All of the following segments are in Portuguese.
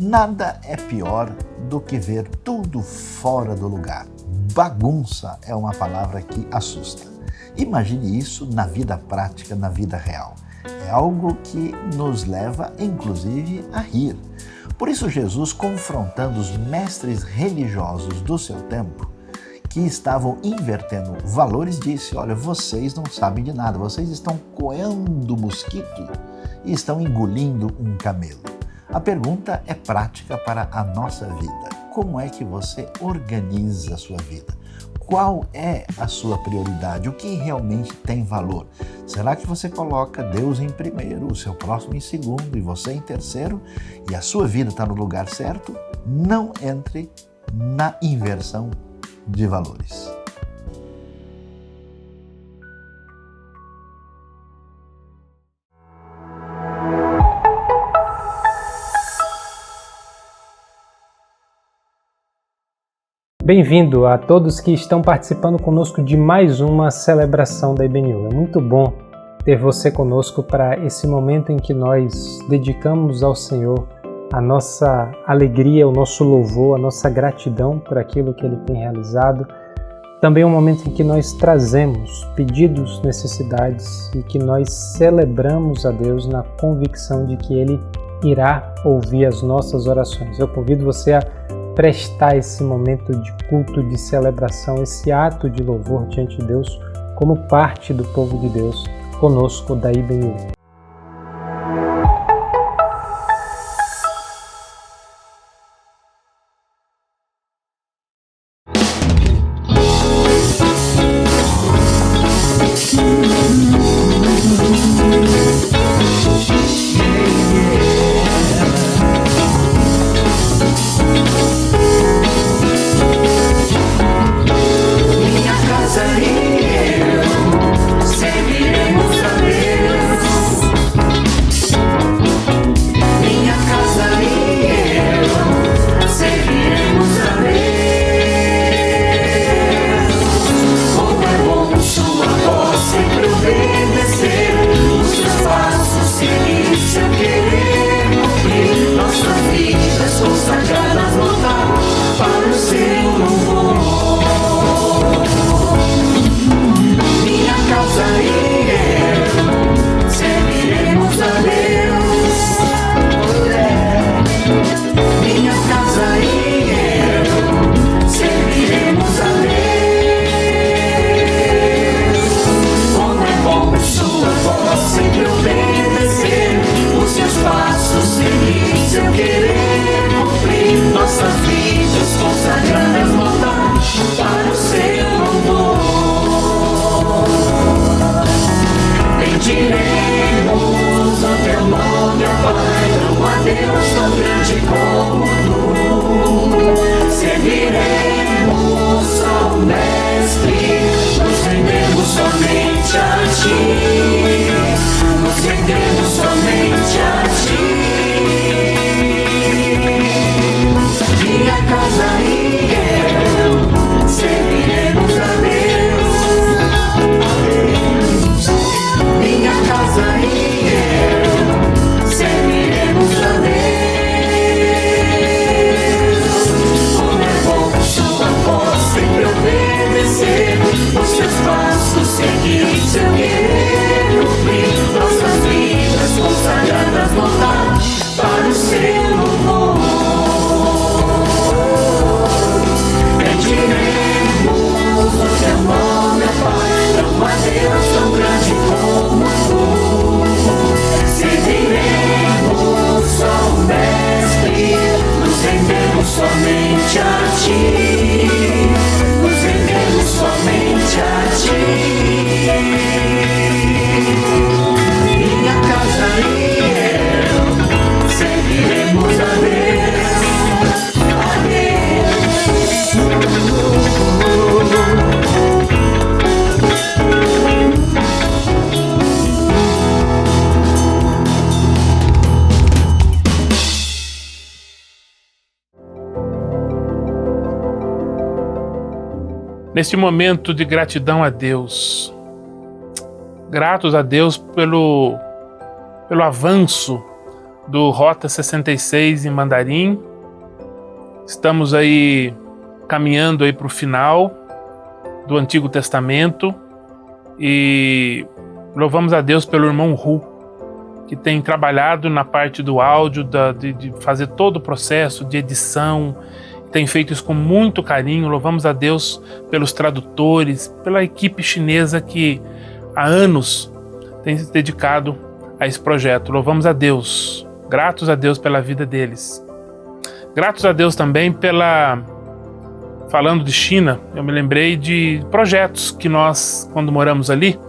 Nada é pior do que ver tudo fora do lugar. Bagunça é uma palavra que assusta. Imagine isso na vida prática, na vida real. É algo que nos leva, inclusive, a rir. Por isso, Jesus, confrontando os mestres religiosos do seu tempo, que estavam invertendo valores, disse: olha, vocês não sabem de nada, vocês estão coendo mosquito e estão engolindo um camelo. A pergunta é prática para a nossa vida. Como é que você organiza a sua vida? Qual é a sua prioridade? O que realmente tem valor? Será que você coloca Deus em primeiro, o seu próximo em segundo e você em terceiro, e a sua vida está no lugar certo? Não entre na inversão de valores. Bem-vindo a todos que estão participando conosco de mais uma celebração da IBNU. É muito bom ter você conosco para esse momento em que nós dedicamos ao Senhor a nossa alegria, o nosso louvor, a nossa gratidão por aquilo que Ele tem realizado. Também é um momento em que nós trazemos pedidos, necessidades e que nós celebramos a Deus na convicção de que Ele irá ouvir as nossas orações. Eu convido você a prestar esse momento de culto, de celebração, esse ato de louvor diante de Deus, como parte do povo de Deus, conosco da IBNU. Neste momento de gratidão a Deus, gratos a Deus pelo avanço do Rota 66 em Mandarim. Estamos aí caminhando aí para o final do Antigo Testamento e louvamos a Deus pelo irmão Ru, que tem trabalhado na parte do áudio, de fazer todo o processo de edição, tem feito isso com muito carinho. Louvamos a Deus pelos tradutores, pela equipe chinesa que há anos tem se dedicado a esse projeto. Louvamos a Deus, gratos a Deus pela vida deles. Gratos a Deus também falando de China, eu me lembrei de projetos que nós, quando moramos ali,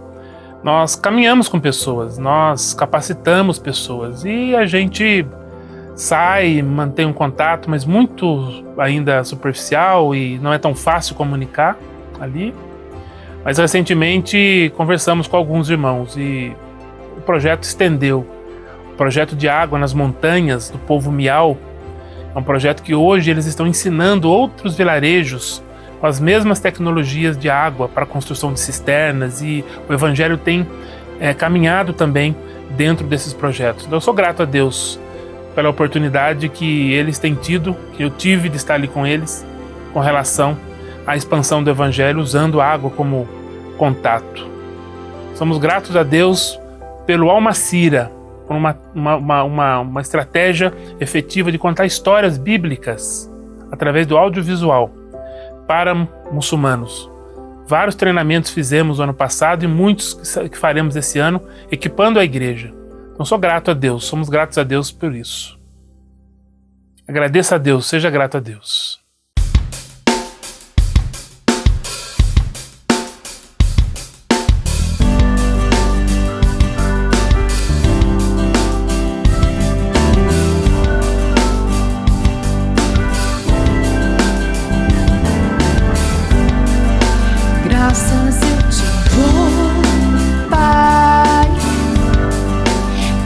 nós caminhamos com pessoas, nós capacitamos pessoas e a gente sai, mantém um contato, mas muito ainda superficial e não é tão fácil comunicar ali. Mas recentemente conversamos com alguns irmãos e o projeto estendeu. O projeto de água nas montanhas do povo Miau é um projeto que hoje eles estão ensinando outros vilarejos com as mesmas tecnologias de água para a construção de cisternas, e o Evangelho tem caminhado também dentro desses projetos. Então eu sou grato a Deus pela oportunidade que eles têm tido, que eu tive de estar ali com eles, com relação à expansão do Evangelho, usando a água como contato. Somos gratos a Deus pelo Almacira, por uma estratégia efetiva de contar histórias bíblicas através do audiovisual para muçulmanos. Vários treinamentos fizemos no ano passado e muitos que faremos esse ano, equipando a igreja. Então sou grato a Deus, somos gratos a Deus por isso. Agradeça a Deus, seja grato a Deus. Graças eu te dou, Pai,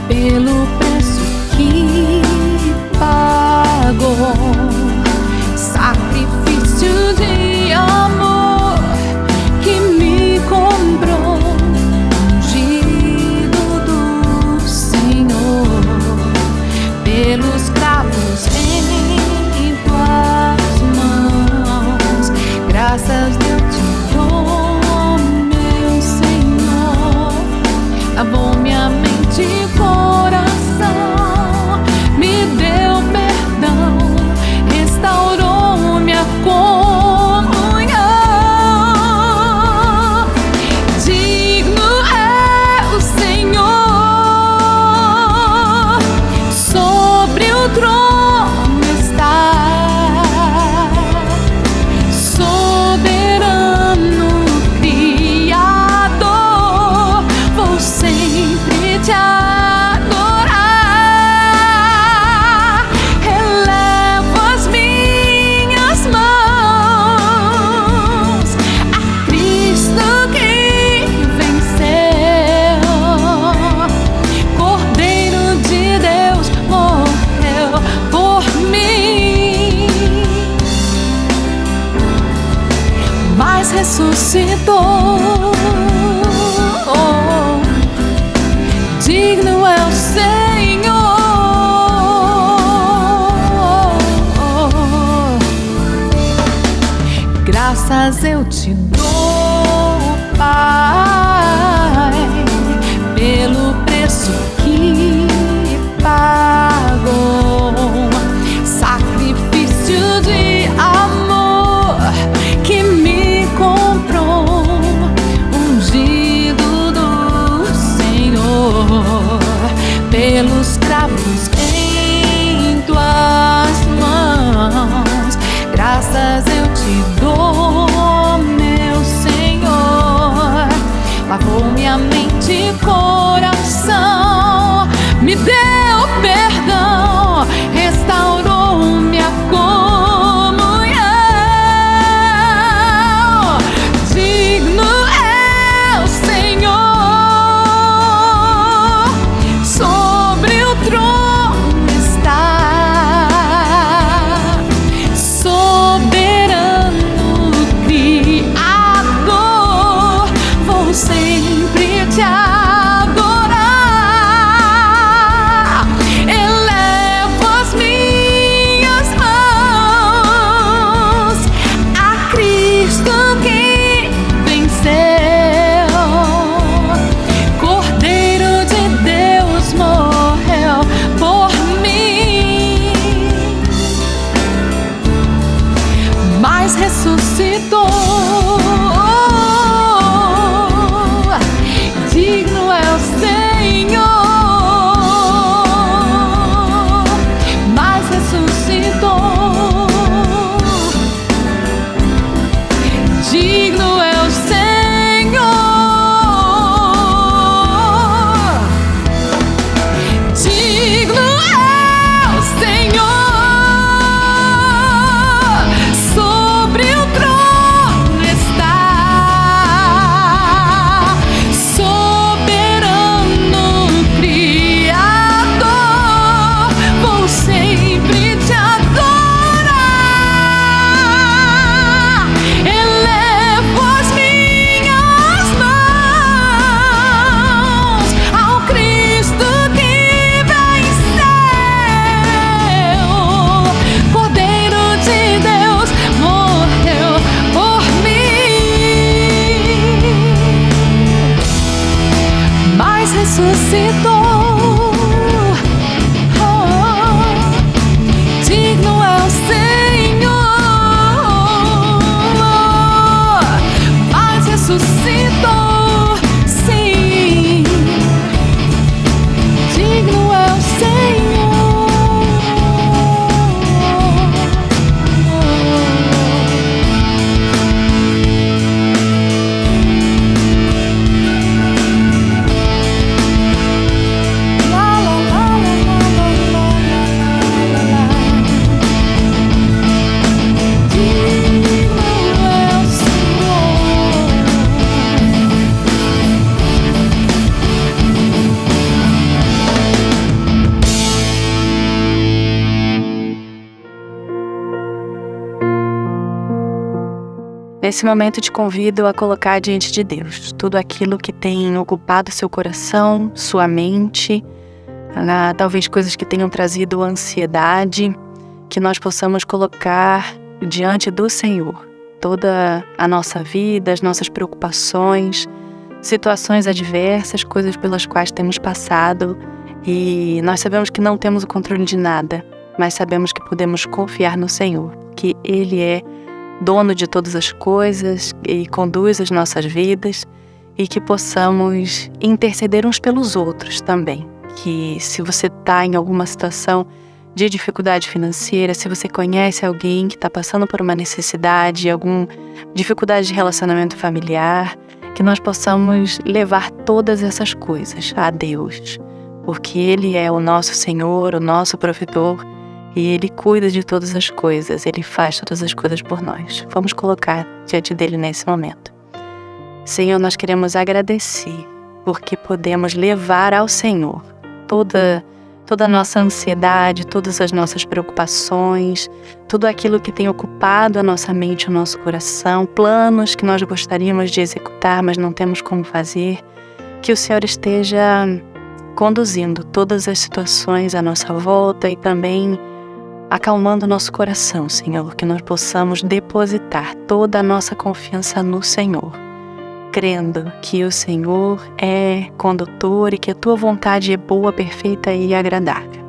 pelo preço que pagou, sacrifício de amor que me comprou, ungido do Senhor, pelos cravos em tuas mãos. Graças eu te dou, meu Senhor, lavou minha mente e coração, me deu perdão, restaurou minha comunhão. Digno é o Senhor, sobre o trono está, soberano Criador, vou sempre te adorar. Elevo as minhas mãos a Cristo que venceu, Cordeiro de Deus morreu por mim, mas ressuscitou. Digno é o Senhor. Graças eu te dou, Pai, pelo preço que pagou, sacrifício de amor que me comprou, ungido do Senhor, pelos cravos em tuas mãos. Graças eu te dou, meu Senhor, lavou minha mente e coração, me deu perdão, restaurou minha comunhão. Digno é o Senhor, sobre o trono Nesse momento te convido a colocar diante de Deus tudo aquilo que tem ocupado seu coração, sua mente, talvez coisas que tenham trazido ansiedade, que nós possamos colocar diante do Senhor. Toda a nossa vida, as nossas preocupações, situações adversas, coisas pelas quais temos passado, e nós sabemos que não temos o controle de nada, mas sabemos que podemos confiar no Senhor, que Ele é dono de todas as coisas e conduz as nossas vidas, e que possamos interceder uns pelos outros também. Que se você está em alguma situação de dificuldade financeira, se você conhece alguém que está passando por uma necessidade, alguma dificuldade de relacionamento familiar, que nós possamos levar todas essas coisas a Deus, porque Ele é o nosso Senhor, o nosso provedor, e Ele cuida de todas as coisas, Ele faz todas as coisas por nós. Vamos colocar diante dEle nesse momento. Senhor, nós queremos agradecer, porque podemos levar ao Senhor toda a nossa ansiedade, todas as nossas preocupações, tudo aquilo que tem ocupado a nossa mente, o nosso coração, planos que nós gostaríamos de executar, mas não temos como fazer. Que o Senhor esteja conduzindo todas as situações à nossa volta e também acalmando nosso coração, Senhor, que nós possamos depositar toda a nossa confiança no Senhor, crendo que o Senhor é condutor e que a Tua vontade é boa, perfeita e agradável.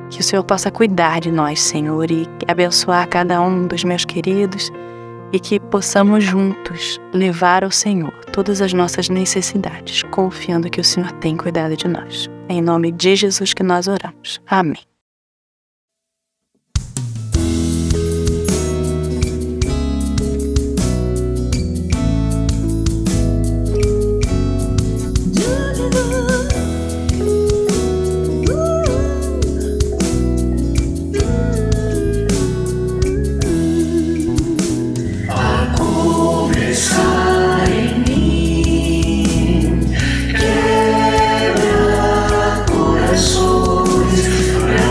Que o Senhor possa cuidar de nós, Senhor, e abençoar cada um dos meus queridos, e que possamos juntos levar ao Senhor todas as nossas necessidades, confiando que o Senhor tem cuidado de nós. É em nome de Jesus que nós oramos. Amém. Corações pra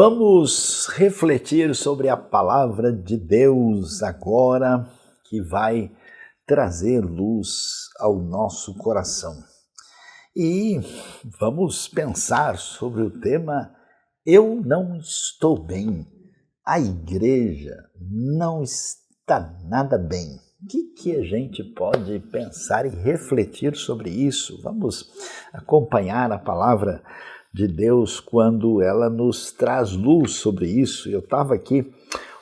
Vamos refletir sobre a palavra de Deus agora, que vai trazer luz ao nosso coração. E vamos pensar sobre o tema Eu não estou bem. A igreja não está nada bem. O que a gente pode pensar e refletir sobre isso? Vamos acompanhar a palavra de Deus quando ela nos traz luz sobre isso. Eu estava aqui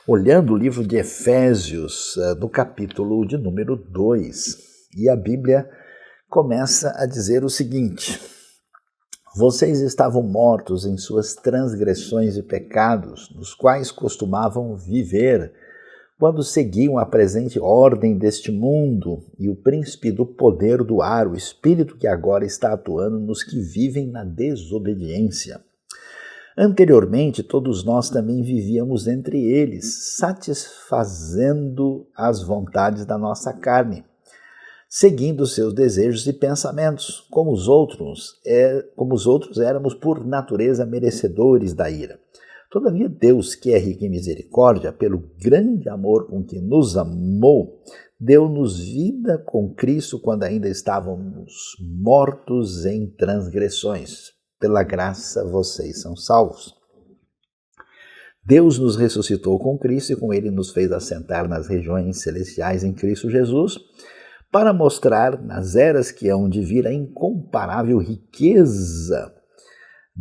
olhando o livro de Efésios, no capítulo de número 2, e a Bíblia começa a dizer o seguinte: vocês estavam mortos em suas transgressões e pecados, nos quais costumavam viver, quando seguiam a presente ordem deste mundo e o príncipe do poder do ar, o espírito que agora está atuando nos que vivem na desobediência. Anteriormente, todos nós também vivíamos entre eles, satisfazendo as vontades da nossa carne, seguindo seus desejos e pensamentos, como os outros éramos por natureza merecedores da ira. Todavia Deus, que é rico em misericórdia, pelo grande amor com que nos amou, deu-nos vida com Cristo quando ainda estávamos mortos em transgressões. Pela graça vocês são salvos. Deus nos ressuscitou com Cristo e com Ele nos fez assentar nas regiões celestiais em Cristo Jesus, para mostrar nas eras que hão de vir a incomparável riqueza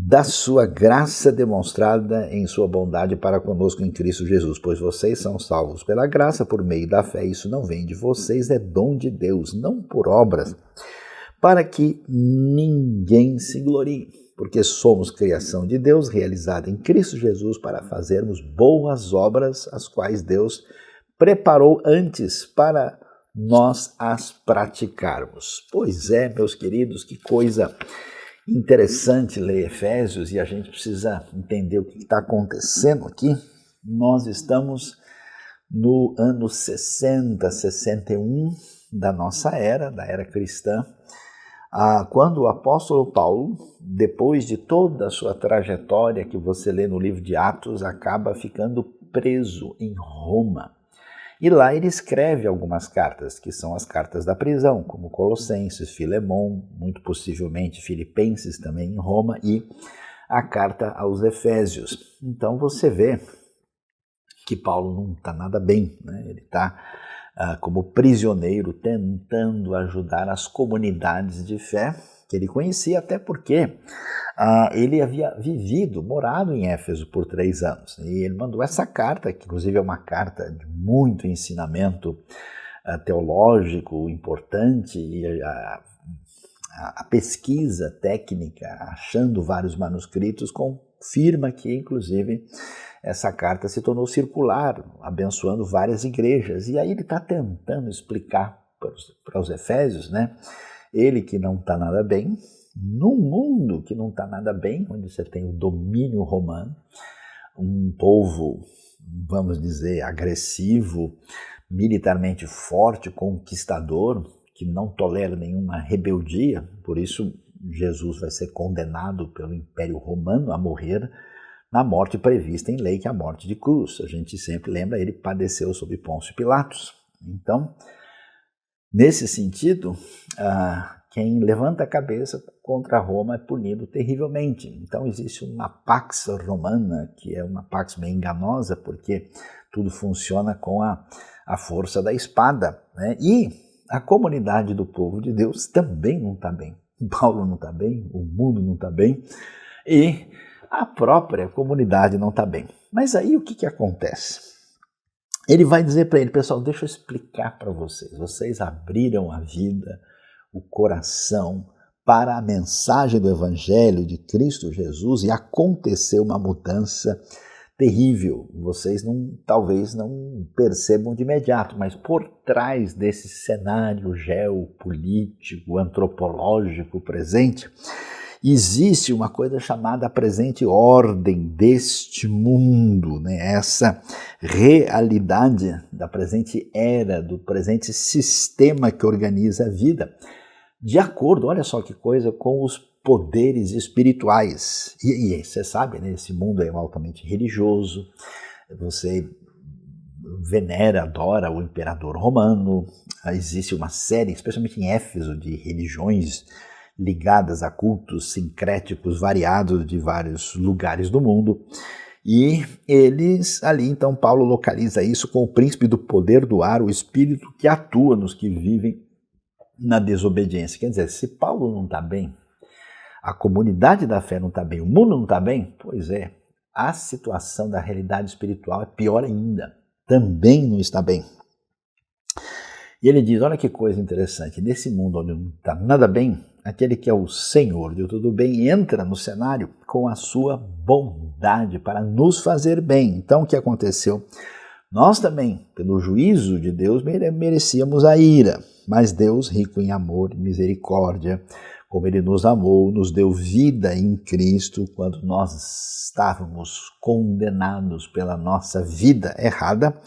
da sua graça demonstrada em sua bondade para conosco em Cristo Jesus, pois vocês são salvos pela graça por meio da fé. Isso não vem de vocês, é dom de Deus, não por obras, para que ninguém se glorie, porque somos criação de Deus, realizada em Cristo Jesus para fazermos boas obras, as quais Deus preparou antes para nós as praticarmos. Pois é, meus queridos, que coisa interessante ler Efésios, e a gente precisa entender o que está acontecendo aqui. Nós estamos no ano 60, 61 da nossa era, da era cristã, quando o apóstolo Paulo, depois de toda a sua trajetória que você lê no livro de Atos, acaba ficando preso em Roma. E lá ele escreve algumas cartas, que são as cartas da prisão, como Colossenses, Filemon, muito possivelmente Filipenses também em Roma, e a carta aos Efésios. Então você vê que Paulo não está nada bem, né? Ele está como prisioneiro tentando ajudar as comunidades de fé que ele conhecia, até porque ele havia morado em Éfeso por 3 anos. E ele mandou essa carta, que inclusive é uma carta de muito ensinamento teológico importante, e a pesquisa técnica, achando vários manuscritos, confirma que, inclusive, essa carta se tornou circular, abençoando várias igrejas. E aí ele está tentando explicar para os Efésios, né? Ele que não está nada bem, num mundo que não está nada bem, onde você tem o domínio romano, um povo, vamos dizer, agressivo, militarmente forte, conquistador, que não tolera nenhuma rebeldia. Por isso Jesus vai ser condenado pelo Império Romano a morrer na morte prevista em lei, que é a morte de cruz. A gente sempre lembra, ele padeceu sob Pôncio Pilatos. Então, nesse sentido, quem levanta a cabeça contra Roma é punido terrivelmente. Então existe uma pax romana, que é uma pax meio enganosa, porque tudo funciona com a força da espada, né? E a comunidade do povo de Deus também não está bem. Paulo não está bem, o mundo não está bem, e a própria comunidade não está bem. Mas aí o que acontece? Ele vai dizer para ele: pessoal, deixa eu explicar para vocês. Vocês abriram a vida, o coração para a mensagem do Evangelho de Cristo Jesus e aconteceu uma mudança terrível. Vocês talvez não percebam de imediato, mas por trás desse cenário geopolítico, antropológico presente, existe uma coisa chamada a presente ordem deste mundo, né? Essa realidade da presente era, do presente sistema que organiza a vida, de acordo, olha só que coisa, com os poderes espirituais. E você sabe, né, esse mundo é altamente religioso, você venera, adora o imperador romano, existe uma série, especialmente em Éfeso, de religiões ligadas a cultos sincréticos variados de vários lugares do mundo. E eles, ali então, Paulo localiza isso com o príncipe do poder do ar, o espírito que atua nos que vivem na desobediência. Quer dizer, se Paulo não está bem, a comunidade da fé não está bem, o mundo não está bem, pois é, a situação da realidade espiritual é pior ainda, também não está bem. E ele diz, olha que coisa interessante, nesse mundo onde não está nada bem, aquele que é o Senhor de tudo bem entra no cenário com a sua bondade para nos fazer bem. Então o que aconteceu? Nós também, pelo juízo de Deus, merecíamos a ira, mas Deus, rico em amor e misericórdia, como Ele nos amou, nos deu vida em Cristo quando nós estávamos condenados pela nossa vida errada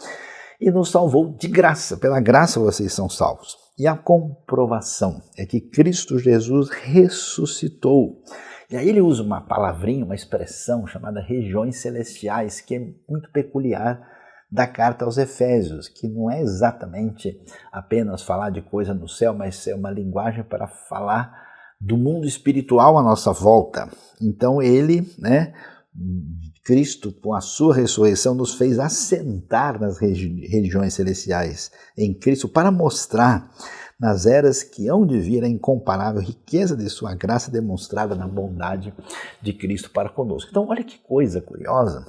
e nos salvou de graça. Pela graça vocês são salvos. E a comprovação é que Cristo Jesus ressuscitou. E aí ele usa uma palavrinha, uma expressão chamada regiões celestiais, que é muito peculiar da carta aos Efésios, que não é exatamente apenas falar de coisa no céu, mas é uma linguagem para falar do mundo espiritual à nossa volta. Então ele, Cristo, com a sua ressurreição, nos fez assentar nas regiões celestiais em Cristo para mostrar nas eras que hão de vir a incomparável riqueza de sua graça demonstrada na bondade de Cristo para conosco. Então olha que coisa curiosa.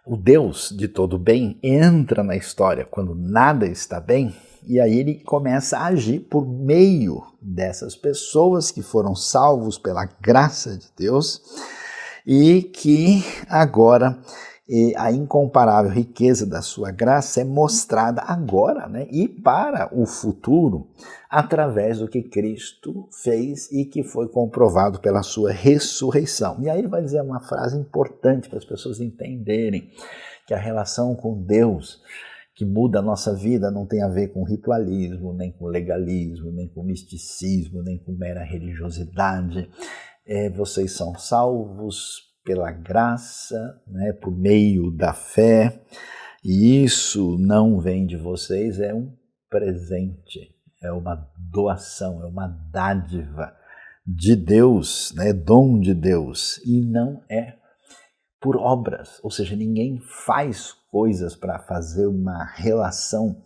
O Deus de todo bem entra na história quando nada está bem, e aí ele começa a agir por meio dessas pessoas que foram salvos pela graça de Deus e que agora a incomparável riqueza da sua graça é mostrada agora, e para o futuro através do que Cristo fez e que foi comprovado pela sua ressurreição. E aí ele vai dizer uma frase importante para as pessoas entenderem que a relação com Deus que muda a nossa vida não tem a ver com ritualismo, nem com legalismo, nem com misticismo, nem com mera religiosidade. Vocês são salvos pela graça, por meio da fé, e isso não vem de vocês, é um presente, é uma doação, é uma dádiva de Deus, dom de Deus, e não é por obras, ou seja, ninguém faz coisas para fazer uma relação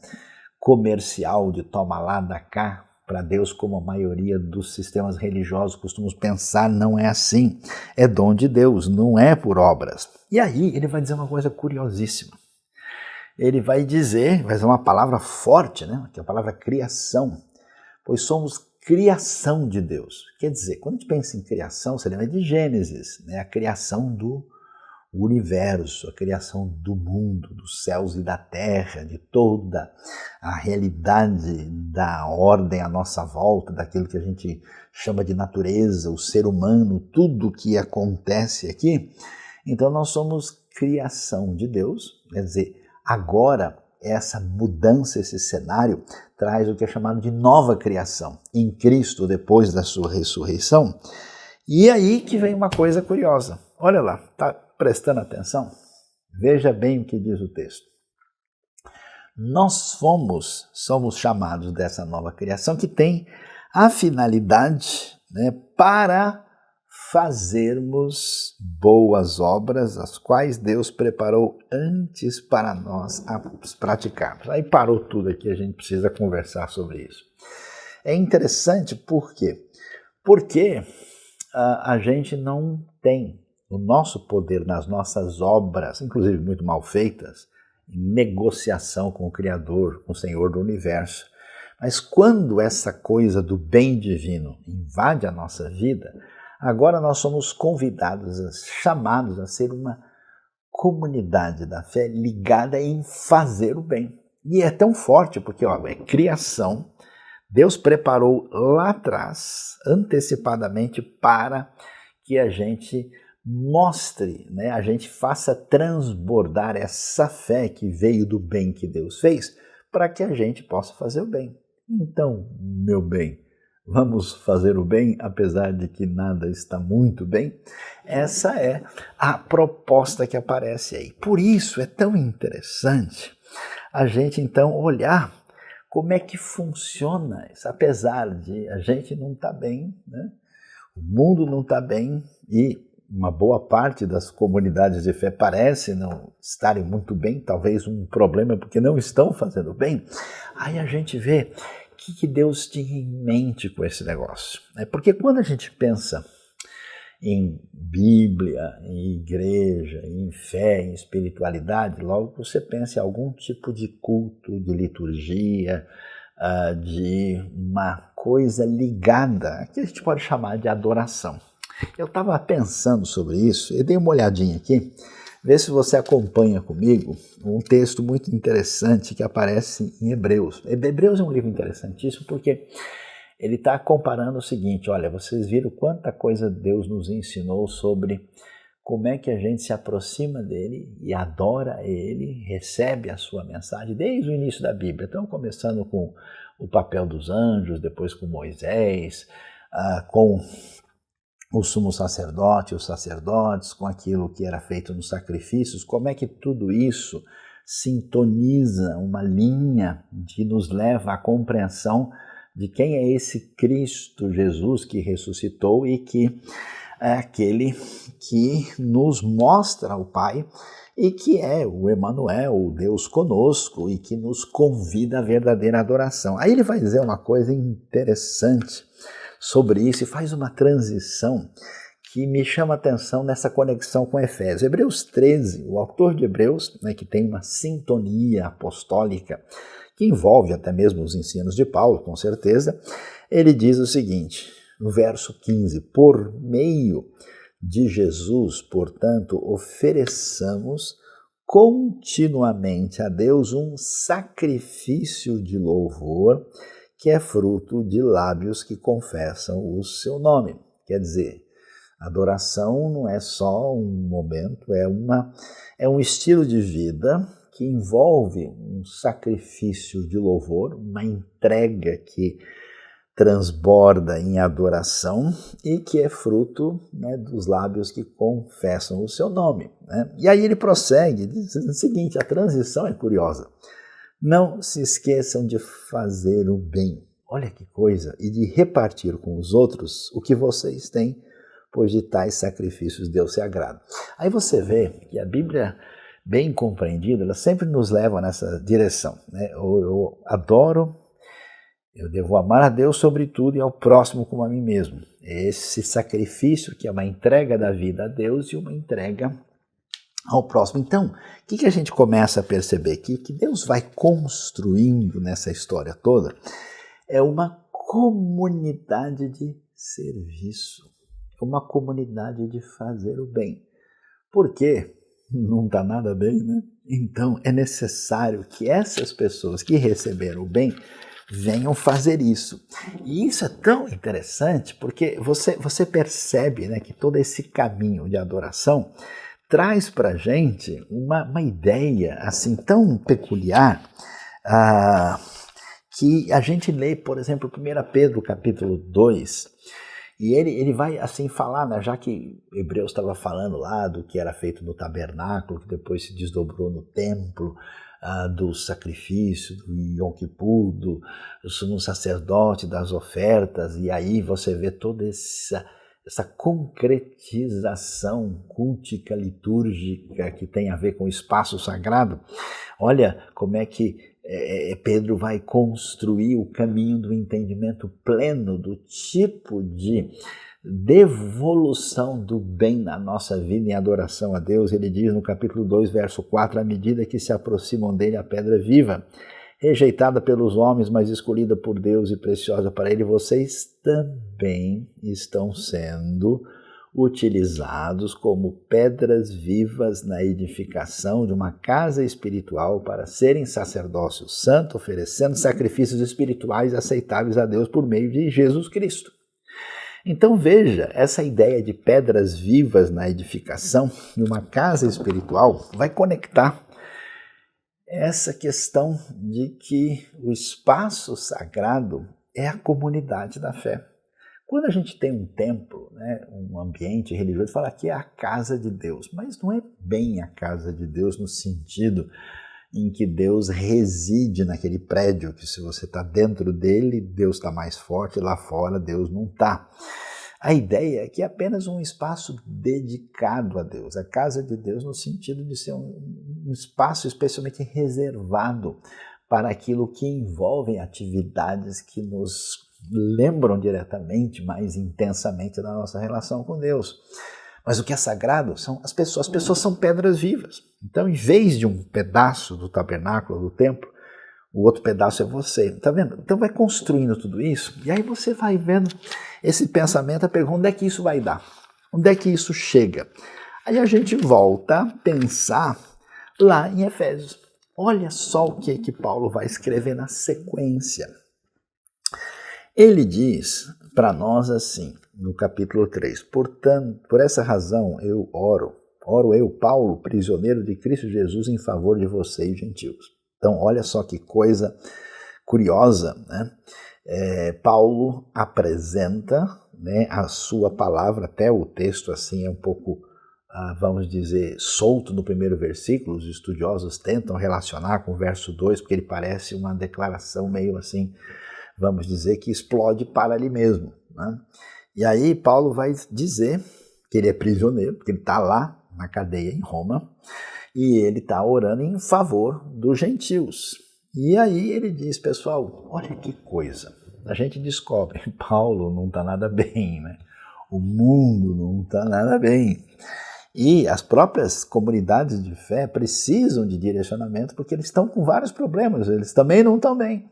comercial de toma lá, dá cá, para Deus, como a maioria dos sistemas religiosos costumam pensar, não é assim. É dom de Deus, não é por obras. E aí ele vai dizer uma coisa curiosíssima. Ele vai dizer uma palavra forte, que é a palavra criação, pois somos criação de Deus. Quer dizer, quando a gente pensa em criação, você lembra de Gênesis, a criação do universo, a criação do mundo, dos céus e da terra, de toda a realidade da ordem à nossa volta, daquilo que a gente chama de natureza, o ser humano, tudo que acontece aqui. Então nós somos criação de Deus, quer dizer, agora essa mudança, esse cenário, traz o que é chamado de nova criação em Cristo depois da sua ressurreição. E aí que vem uma coisa curiosa. Olha lá, tá prestando atenção? Veja bem o que diz o texto. Nós somos chamados dessa nova criação que tem a finalidade para fazermos boas obras, as quais Deus preparou antes para nós as praticarmos. Aí parou tudo aqui, a gente precisa conversar sobre isso. É interessante por quê? Porque a gente não tem o nosso poder nas nossas obras, inclusive muito mal feitas, em negociação com o Criador, com o Senhor do Universo. Mas quando essa coisa do bem divino invade a nossa vida, agora nós somos convidados, chamados a ser uma comunidade da fé ligada em fazer o bem. E é tão forte porque é criação. Deus preparou lá atrás, antecipadamente, para que a gente mostre, a gente faça transbordar essa fé que veio do bem que Deus fez, para que a gente possa fazer o bem. Então, meu bem, Vamos fazer o bem, apesar de que nada está muito bem? Essa é a proposta que aparece aí. Por isso é tão interessante a gente então olhar como é que funciona isso, apesar de a gente não estar bem, né? O mundo não está bem e uma boa parte das comunidades de fé parece não estarem muito bem, talvez um problema porque não estão fazendo bem. Aí a gente vê o que Deus tinha em mente com esse negócio. Porque quando a gente pensa em Bíblia, em igreja, em fé, em espiritualidade, logo você pensa em algum tipo de culto, de liturgia, de uma coisa ligada, que a gente pode chamar de adoração. Eu estava pensando sobre isso e dei uma olhadinha aqui, vê se você acompanha comigo um texto muito interessante que aparece em Hebreus. Hebreus é um livro interessantíssimo porque ele está comparando o seguinte, olha, vocês viram quanta coisa Deus nos ensinou sobre como é que a gente se aproxima dele e adora ele, recebe a sua mensagem desde o início da Bíblia. Então, começando com o papel dos anjos, depois com Moisés, com o sumo sacerdote, os sacerdotes, com aquilo que era feito nos sacrifícios, como é que tudo isso sintoniza uma linha que nos leva à compreensão de quem é esse Cristo Jesus que ressuscitou e que é aquele que nos mostra o Pai e que é o Emanuel, o Deus conosco e que nos convida à verdadeira adoração. Aí ele vai dizer uma coisa interessante sobre isso e faz uma transição que me chama a atenção nessa conexão com Efésios. Hebreus 13, o autor de Hebreus, que tem uma sintonia apostólica que envolve até mesmo os ensinos de Paulo, com certeza, ele diz o seguinte, no verso 15, por meio de Jesus, portanto, ofereçamos continuamente a Deus um sacrifício de louvor, que é fruto de lábios que confessam o seu nome. Quer dizer, adoração não é só um momento, é um estilo de vida que envolve um sacrifício de louvor, uma entrega que transborda em adoração e que é fruto, dos lábios que confessam o seu nome. E aí ele prossegue, diz o seguinte, a transição é curiosa. Não se esqueçam de fazer o bem, olha que coisa, e de repartir com os outros o que vocês têm, pois de tais sacrifícios Deus se agrada. Aí você vê que a Bíblia, bem compreendida, ela sempre nos leva nessa direção. Eu adoro, eu devo amar a Deus sobre tudo e ao próximo como a mim mesmo. Esse sacrifício que é uma entrega da vida a Deus e uma entrega ao próximo. Então, o que a gente começa a perceber aqui? Que Deus vai construindo nessa história toda é uma comunidade de serviço, uma comunidade de fazer o bem. Por quê? Não está nada bem, né? Então, é necessário que essas pessoas que receberam o bem venham fazer isso. E isso é tão interessante porque você percebe, que todo esse caminho de adoração traz para a gente uma ideia assim tão peculiar que a gente lê, por exemplo, 1 Pedro capítulo 2, e ele vai assim falar, já que Hebreus estava falando lá do que era feito no tabernáculo, que depois se desdobrou no templo, do sacrifício, do Yom Kippur, do sumo sacerdote, das ofertas, e aí você vê toda essa concretização cultica, litúrgica que tem a ver com o espaço sagrado. Olha como é que Pedro vai construir o caminho do entendimento pleno do tipo de devolução do bem na nossa vida em adoração a Deus. Ele diz no capítulo 2, verso 4, à medida que se aproximam dele a pedra viva, rejeitada pelos homens, mas escolhida por Deus e preciosa para ele, vocês também estão sendo utilizados como pedras vivas na edificação de uma casa espiritual para serem sacerdócio santo, oferecendo sacrifícios espirituais aceitáveis a Deus por meio de Jesus Cristo. Então veja, essa ideia de pedras vivas na edificação de uma casa espiritual vai conectar essa questão de que o espaço sagrado é a comunidade da fé. Quando a gente tem um templo, né, um ambiente religioso, fala que é a casa de Deus, mas não é bem a casa de Deus no sentido em que Deus reside naquele prédio, que se você está dentro dele, Deus está mais forte, lá fora Deus não está. A ideia é que é apenas um espaço dedicado a Deus, a casa de Deus no sentido de ser um espaço especialmente reservado para aquilo que envolve atividades que nos lembram diretamente, mais intensamente da nossa relação com Deus. Mas o que é sagrado são as pessoas. As pessoas são pedras vivas. Então, em vez de um pedaço do tabernáculo, do templo, o outro pedaço é você. Tá vendo? Então vai construindo tudo isso, e aí você vai vendo esse pensamento, a pergunta, onde é que isso vai dar? Onde é que isso chega? Aí a gente volta a pensar lá em Efésios. Olha só o que Paulo vai escrever na sequência. Ele diz para nós assim, no capítulo 3, portanto, por essa razão eu oro eu, Paulo, prisioneiro de Cristo Jesus, em favor de vocês, gentios. Então, olha só que coisa curiosa, né? Paulo apresenta, né, a sua palavra, até o texto assim é um pouco, vamos dizer, solto no primeiro versículo. Os estudiosos tentam relacionar com o verso 2, porque ele parece uma declaração meio assim, vamos dizer, que explode para ali mesmo, né? E aí Paulo vai dizer que ele é prisioneiro, porque ele está lá na cadeia em Roma, e ele está orando em favor dos gentios. E aí ele diz, pessoal, olha que coisa, a gente descobre, Paulo não está nada bem, né? O mundo não está nada bem. E as próprias comunidades de fé precisam de direcionamento, porque eles estão com vários problemas, eles também não estão bem.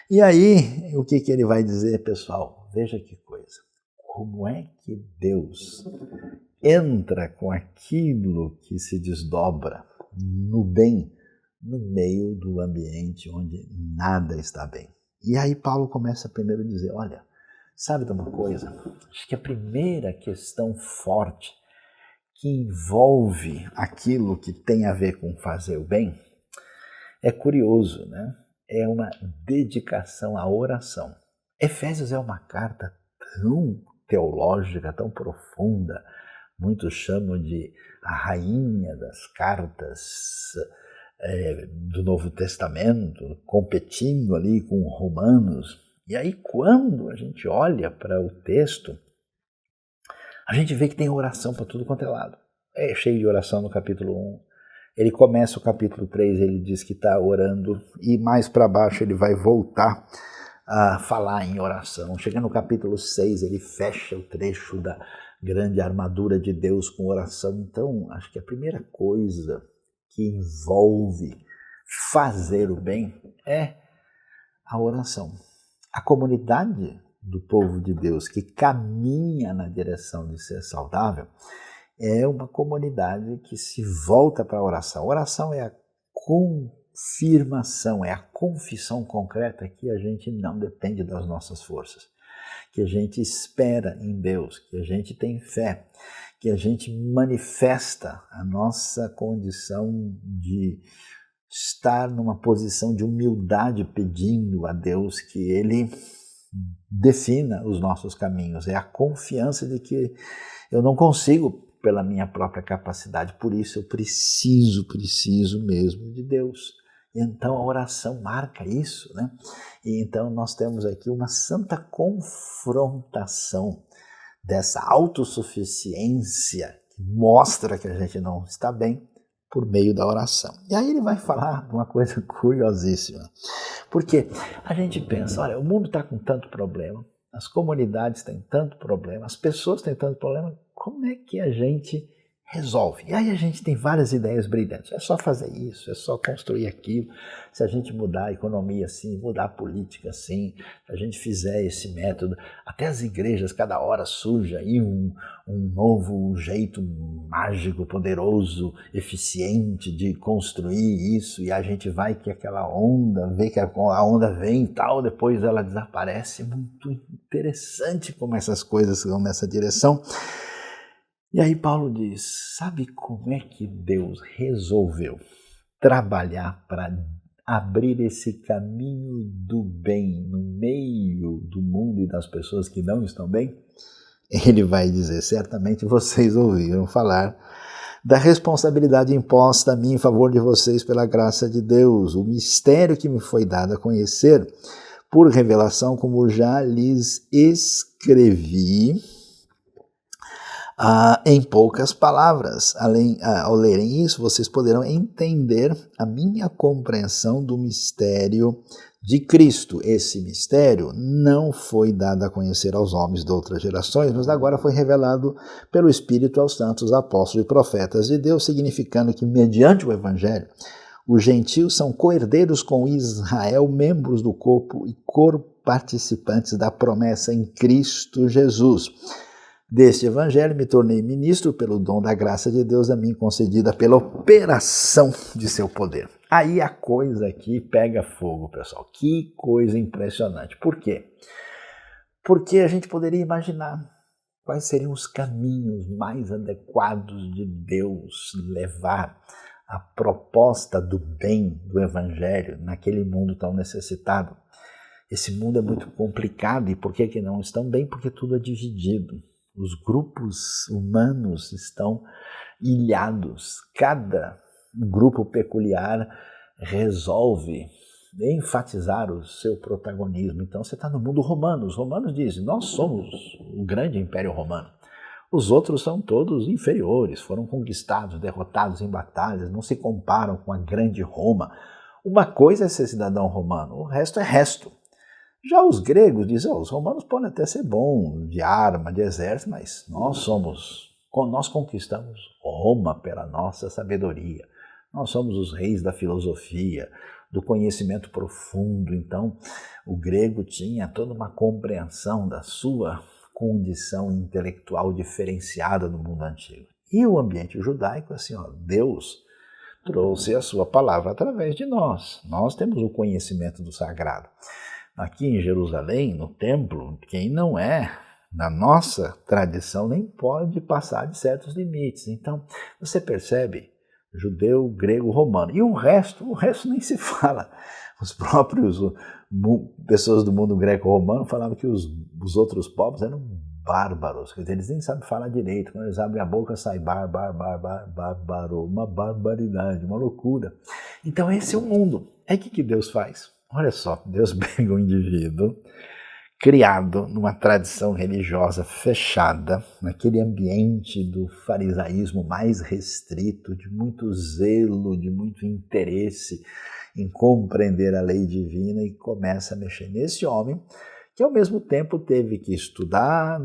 E aí, o que ele vai dizer, pessoal? Veja que coisa. Como é que Deus entra com aquilo que se desdobra no bem, no meio do ambiente onde nada está bem? E aí Paulo começa primeiro a dizer, olha, sabe de uma coisa? Acho que a primeira questão forte que envolve aquilo que tem a ver com fazer o bem é curioso, né? É uma dedicação à oração. Efésios é uma carta tão teológica, tão profunda, muitos chamam de a rainha das cartas do Novo Testamento, competindo ali com Romanos. E aí quando a gente olha para o texto, a gente vê que tem oração para tudo quanto é lado. É cheio de oração no capítulo 1. Ele começa o capítulo 3, ele diz que está orando, e mais para baixo ele vai voltar a falar em oração. Chegando no capítulo 6, ele fecha o trecho da grande armadura de Deus com oração. Então, acho que a primeira coisa que envolve fazer o bem é a oração. A comunidade do povo de Deus que caminha na direção de ser saudável é uma comunidade que se volta para a oração. A oração é a confirmação, é a confissão concreta que a gente não depende das nossas forças, que a gente espera em Deus, que a gente tem fé, que a gente manifesta a nossa condição de estar numa posição de humildade pedindo a Deus que Ele defina os nossos caminhos. É a confiança de que eu não consigo pela minha própria capacidade, por isso eu preciso mesmo de Deus. E então a oração marca isso, né? E então nós temos aqui uma santa confrontação dessa autossuficiência que mostra que a gente não está bem por meio da oração. E aí ele vai falar de uma coisa curiosíssima, porque a gente pensa, olha, o mundo está com tanto problema, as comunidades têm tanto problema, as pessoas têm tanto problema, como é que a gente resolve? E aí a gente tem várias ideias brilhantes. É só fazer isso, é só construir aquilo. Se a gente mudar a economia assim, mudar a política assim, se a gente fizer esse método, até as igrejas cada hora surge aí um novo jeito mágico, poderoso, eficiente de construir isso, e a gente vai que aquela onda, vê que a onda vem e tal, depois ela desaparece. Muito interessante como essas coisas vão nessa direção. E aí Paulo diz, sabe como é que Deus resolveu trabalhar para abrir esse caminho do bem no meio do mundo e das pessoas que não estão bem? Ele vai dizer, certamente vocês ouviram falar da responsabilidade imposta a mim em favor de vocês pela graça de Deus, o mistério que me foi dado a conhecer por revelação, como já lhes escrevi em poucas palavras. Ao lerem isso, vocês poderão entender a minha compreensão do mistério de Cristo. Esse mistério não foi dado a conhecer aos homens de outras gerações, mas agora foi revelado pelo Espírito aos santos apóstolos e profetas de Deus, significando que, mediante o Evangelho, os gentios são co-herdeiros com Israel, membros do corpo e participantes da promessa em Cristo Jesus. Deste Evangelho me tornei ministro pelo dom da graça de Deus a mim concedida pela operação de seu poder. Aí a coisa aqui pega fogo, pessoal. Que coisa impressionante. Por quê? Porque a gente poderia imaginar quais seriam os caminhos mais adequados de Deus levar a proposta do bem do Evangelho naquele mundo tão necessitado. Esse mundo é muito complicado. E por que não estão bem? Porque tudo é dividido. Os grupos humanos estão ilhados. Cada grupo peculiar resolve enfatizar o seu protagonismo. Então você está no mundo romano. Os romanos dizem, nós somos o grande império romano. Os outros são todos inferiores, foram conquistados, derrotados em batalhas, não se comparam com a grande Roma. Uma coisa é ser cidadão romano, o resto é resto. Já os gregos dizem, os romanos podem até ser bons de arma, de exército, mas nós conquistamos Roma pela nossa sabedoria. Nós somos os reis da filosofia, do conhecimento profundo. Então, o grego tinha toda uma compreensão da sua condição intelectual diferenciada no mundo antigo. E o ambiente judaico, assim, Deus trouxe a sua palavra através de nós. Nós temos o conhecimento do sagrado. Aqui em Jerusalém, no templo, quem não é na nossa tradição nem pode passar de certos limites. Então, você percebe, judeu, grego, romano. E o resto nem se fala. Os próprios pessoas do mundo greco-romano falavam que os outros povos eram bárbaros. Quer dizer, eles nem sabem falar direito. Quando eles abrem a boca, sai bárbaro. Uma barbaridade, uma loucura. Então, esse é o mundo. Aí o que Deus faz? Olha só, Deus pega um indivíduo criado numa tradição religiosa fechada, naquele ambiente do farisaísmo mais restrito, de muito zelo, de muito interesse em compreender a lei divina, e começa a mexer nesse homem, que ao mesmo tempo teve que estudar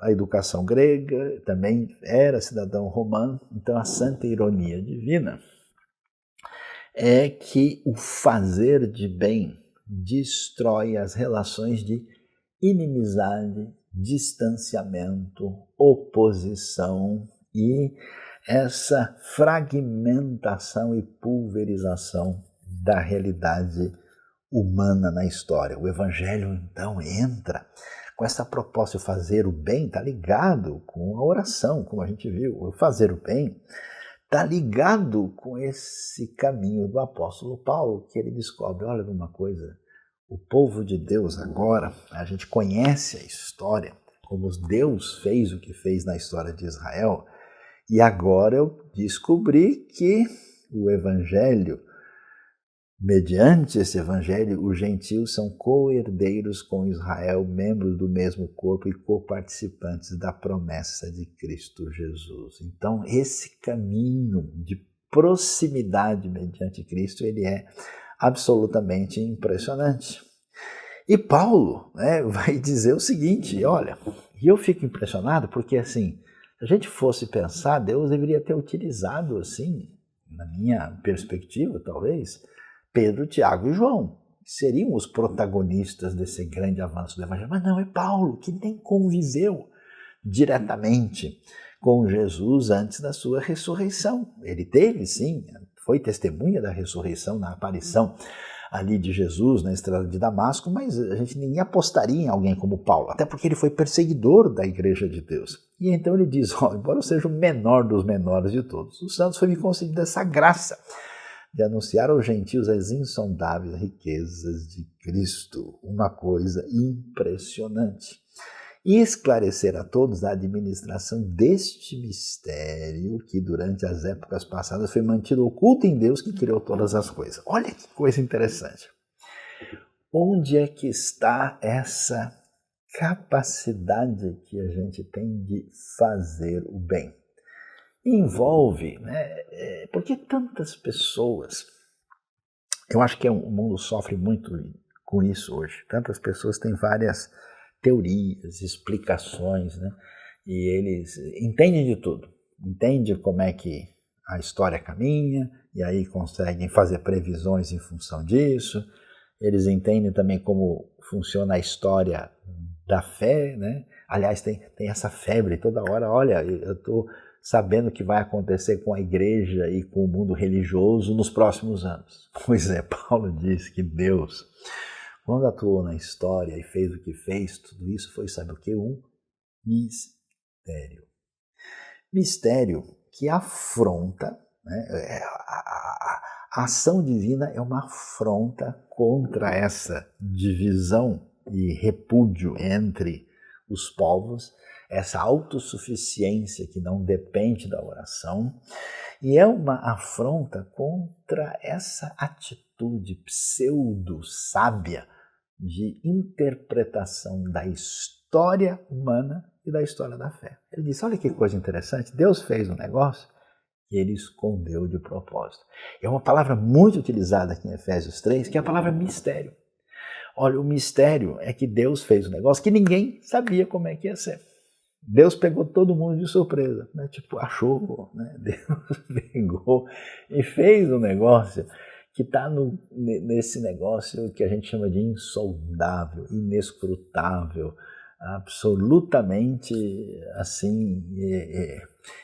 a educação grega, também era cidadão romano. Então a santa ironia divina é que o fazer de bem destrói as relações de inimizade, distanciamento, oposição e essa fragmentação e pulverização da realidade humana na história. O Evangelho, então, entra com essa proposta de fazer o bem, está ligado com a oração, como a gente viu. O fazer o bem está ligado com esse caminho do apóstolo Paulo, que ele descobre, olha uma coisa, o povo de Deus agora, a gente conhece a história, como Deus fez o que fez na história de Israel, e agora eu descobri que o Evangelho, mediante esse Evangelho, os gentios são co-herdeiros com Israel, membros do mesmo corpo e co-participantes da promessa de Cristo Jesus. Então, esse caminho de proximidade mediante Cristo, ele é absolutamente impressionante. E Paulo vai dizer o seguinte, olha, e eu fico impressionado porque, assim, se a gente fosse pensar, Deus deveria ter utilizado, assim, na minha perspectiva, talvez, Pedro, Tiago e João, que seriam os protagonistas desse grande avanço do Evangelho. Mas não, é Paulo, que nem conviveu diretamente com Jesus antes da sua ressurreição. Ele teve, sim, foi testemunha da ressurreição, na aparição ali de Jesus na estrada de Damasco, mas a gente ninguém apostaria em alguém como Paulo, até porque ele foi perseguidor da igreja de Deus. E então ele diz, embora eu seja o menor dos menores de todos, os santos foi me concedida essa graça de anunciar aos gentios as insondáveis riquezas de Cristo, uma coisa impressionante. E esclarecer a todos a administração deste mistério que durante as épocas passadas foi mantido oculto em Deus que criou todas as coisas. Olha que coisa interessante. Onde é que está essa capacidade que a gente tem de fazer o bem? Envolve, né? Porque tantas pessoas, eu acho que o mundo sofre muito com isso hoje, tantas pessoas têm várias teorias, explicações, né? E eles entendem de tudo, entendem como é que a história caminha, e aí conseguem fazer previsões em função disso, eles entendem também como funciona a história da fé, né? Aliás, tem essa febre toda hora, olha, eu estou sabendo o que vai acontecer com a igreja e com o mundo religioso nos próximos anos. Pois é, Paulo diz que Deus, quando atuou na história e fez o que fez, tudo isso foi, sabe o que? Um mistério. Mistério que afronta, né? A ação divina é uma afronta contra essa divisão e repúdio entre os povos, essa autossuficiência que não depende da oração, e é uma afronta contra essa atitude pseudo-sábia de interpretação da história humana e da história da fé. Ele diz, olha que coisa interessante, Deus fez um negócio que ele escondeu de propósito. É uma palavra muito utilizada aqui em Efésios 3, que é a palavra mistério. Olha, o mistério é que Deus fez um negócio que ninguém sabia como é que ia ser. Deus pegou todo mundo de surpresa, né? Tipo, achou, né? Deus pegou e fez um negócio que está nesse negócio que a gente chama de insondável, inescrutável, absolutamente assim,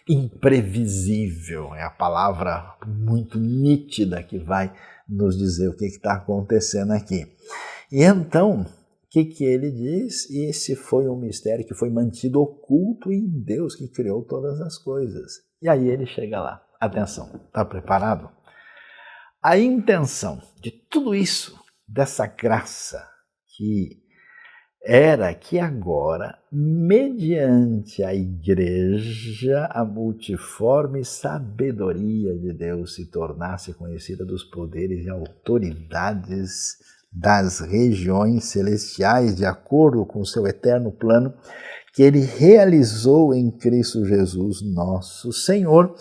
imprevisível. É a palavra muito nítida que vai nos dizer o que está acontecendo aqui. E então, o que ele diz? Esse foi um mistério que foi mantido oculto em Deus que criou todas as coisas. E aí ele chega lá. Atenção, está preparado? A intenção de tudo isso, dessa graça que era que agora, mediante a igreja, a multiforme sabedoria de Deus se tornasse conhecida dos poderes e autoridades das regiões celestiais, de acordo com o seu eterno plano, que ele realizou em Cristo Jesus, nosso Senhor,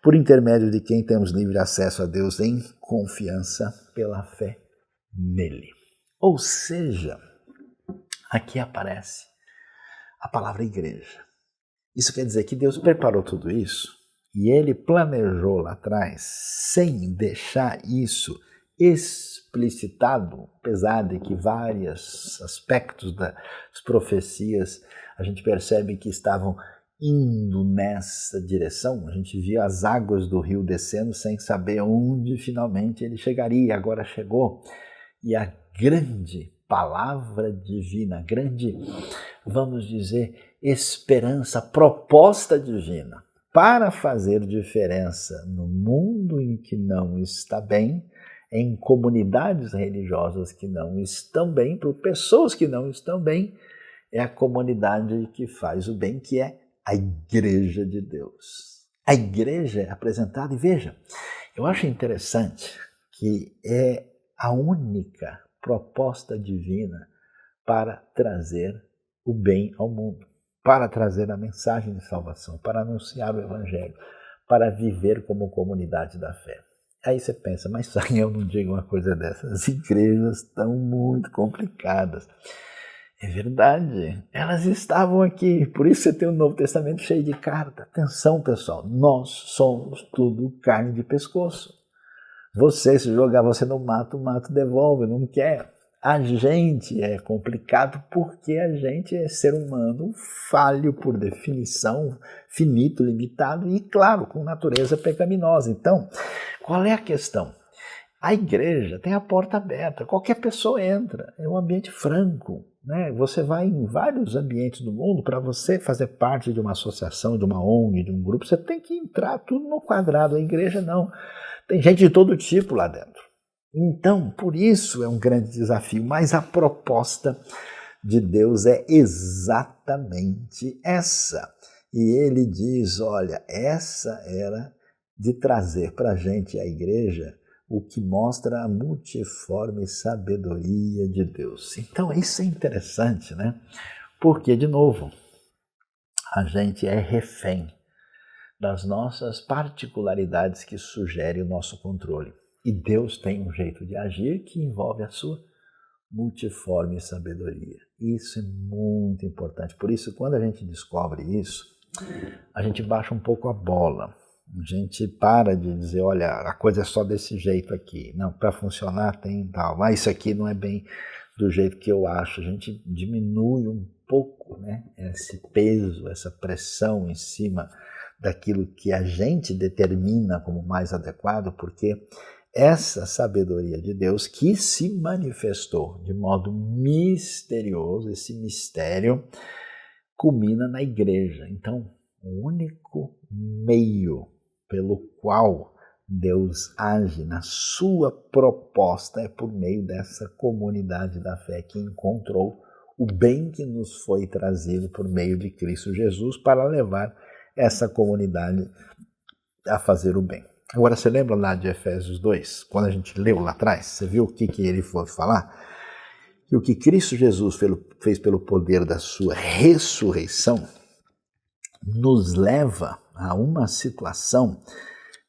por intermédio de quem temos livre acesso a Deus em confiança pela fé nele. Ou seja, aqui aparece a palavra igreja. Isso quer dizer que Deus preparou tudo isso e ele planejou lá atrás, sem deixar isso explicitado, apesar de que vários aspectos das profecias a gente percebe que estavam indo nessa direção. A gente via as águas do rio descendo sem saber onde finalmente ele chegaria. Agora chegou. E a grande palavra divina, grande, vamos dizer, esperança, proposta divina para fazer diferença no mundo em que não está bem, em comunidades religiosas que não estão bem, por pessoas que não estão bem, é a comunidade que faz o bem, que é a Igreja de Deus. A igreja é apresentada, e veja, eu acho interessante que é a única proposta divina para trazer o bem ao mundo, para trazer a mensagem de salvação, para anunciar o Evangelho, para viver como comunidade da fé. Aí você pensa, mas eu não digo uma coisa dessas, as igrejas estão muito complicadas. É verdade, elas estavam aqui, por isso você tem o Novo Testamento cheio de carta. Atenção, pessoal, nós somos tudo carne de pescoço. Você, se jogar você no mato, o mato devolve, não quer. A gente é complicado porque a gente é ser humano falho por definição, finito, limitado e, claro, com natureza pecaminosa. Então, qual é a questão? A igreja tem a porta aberta, qualquer pessoa entra, é um ambiente franco. Né? Você vai em vários ambientes do mundo, para você fazer parte de uma associação, de uma ONG, de um grupo, você tem que entrar tudo no quadrado. A igreja não. Tem gente de todo tipo lá dentro. Então, por isso é um grande desafio, mas a proposta de Deus é exatamente essa. E ele diz, olha, essa era de trazer para a gente, a igreja, o que mostra a multiforme sabedoria de Deus. Então, isso é interessante, né? Porque, de novo, a gente é refém das nossas particularidades que sugerem o nosso controle. E Deus tem um jeito de agir que envolve a sua multiforme sabedoria. Isso é muito importante. Por isso, quando a gente descobre isso, a gente baixa um pouco a bola. A gente para de dizer, olha, a coisa é só desse jeito aqui. Não, para funcionar tem tal. Mas isso aqui não é bem do jeito que eu acho. A gente diminui um pouco, né, esse peso, essa pressão em cima daquilo que a gente determina como mais adequado, porque essa sabedoria de Deus que se manifestou de modo misterioso, esse mistério culmina na igreja. Então, o único meio pelo qual Deus age na sua proposta é por meio dessa comunidade da fé que encontrou o bem que nos foi trazido por meio de Cristo Jesus para levar essa comunidade a fazer o bem. Agora, você lembra lá de Efésios 2, quando a gente leu lá atrás, você viu o que ele foi falar? Que o que Cristo Jesus fez pelo poder da sua ressurreição nos leva a uma situação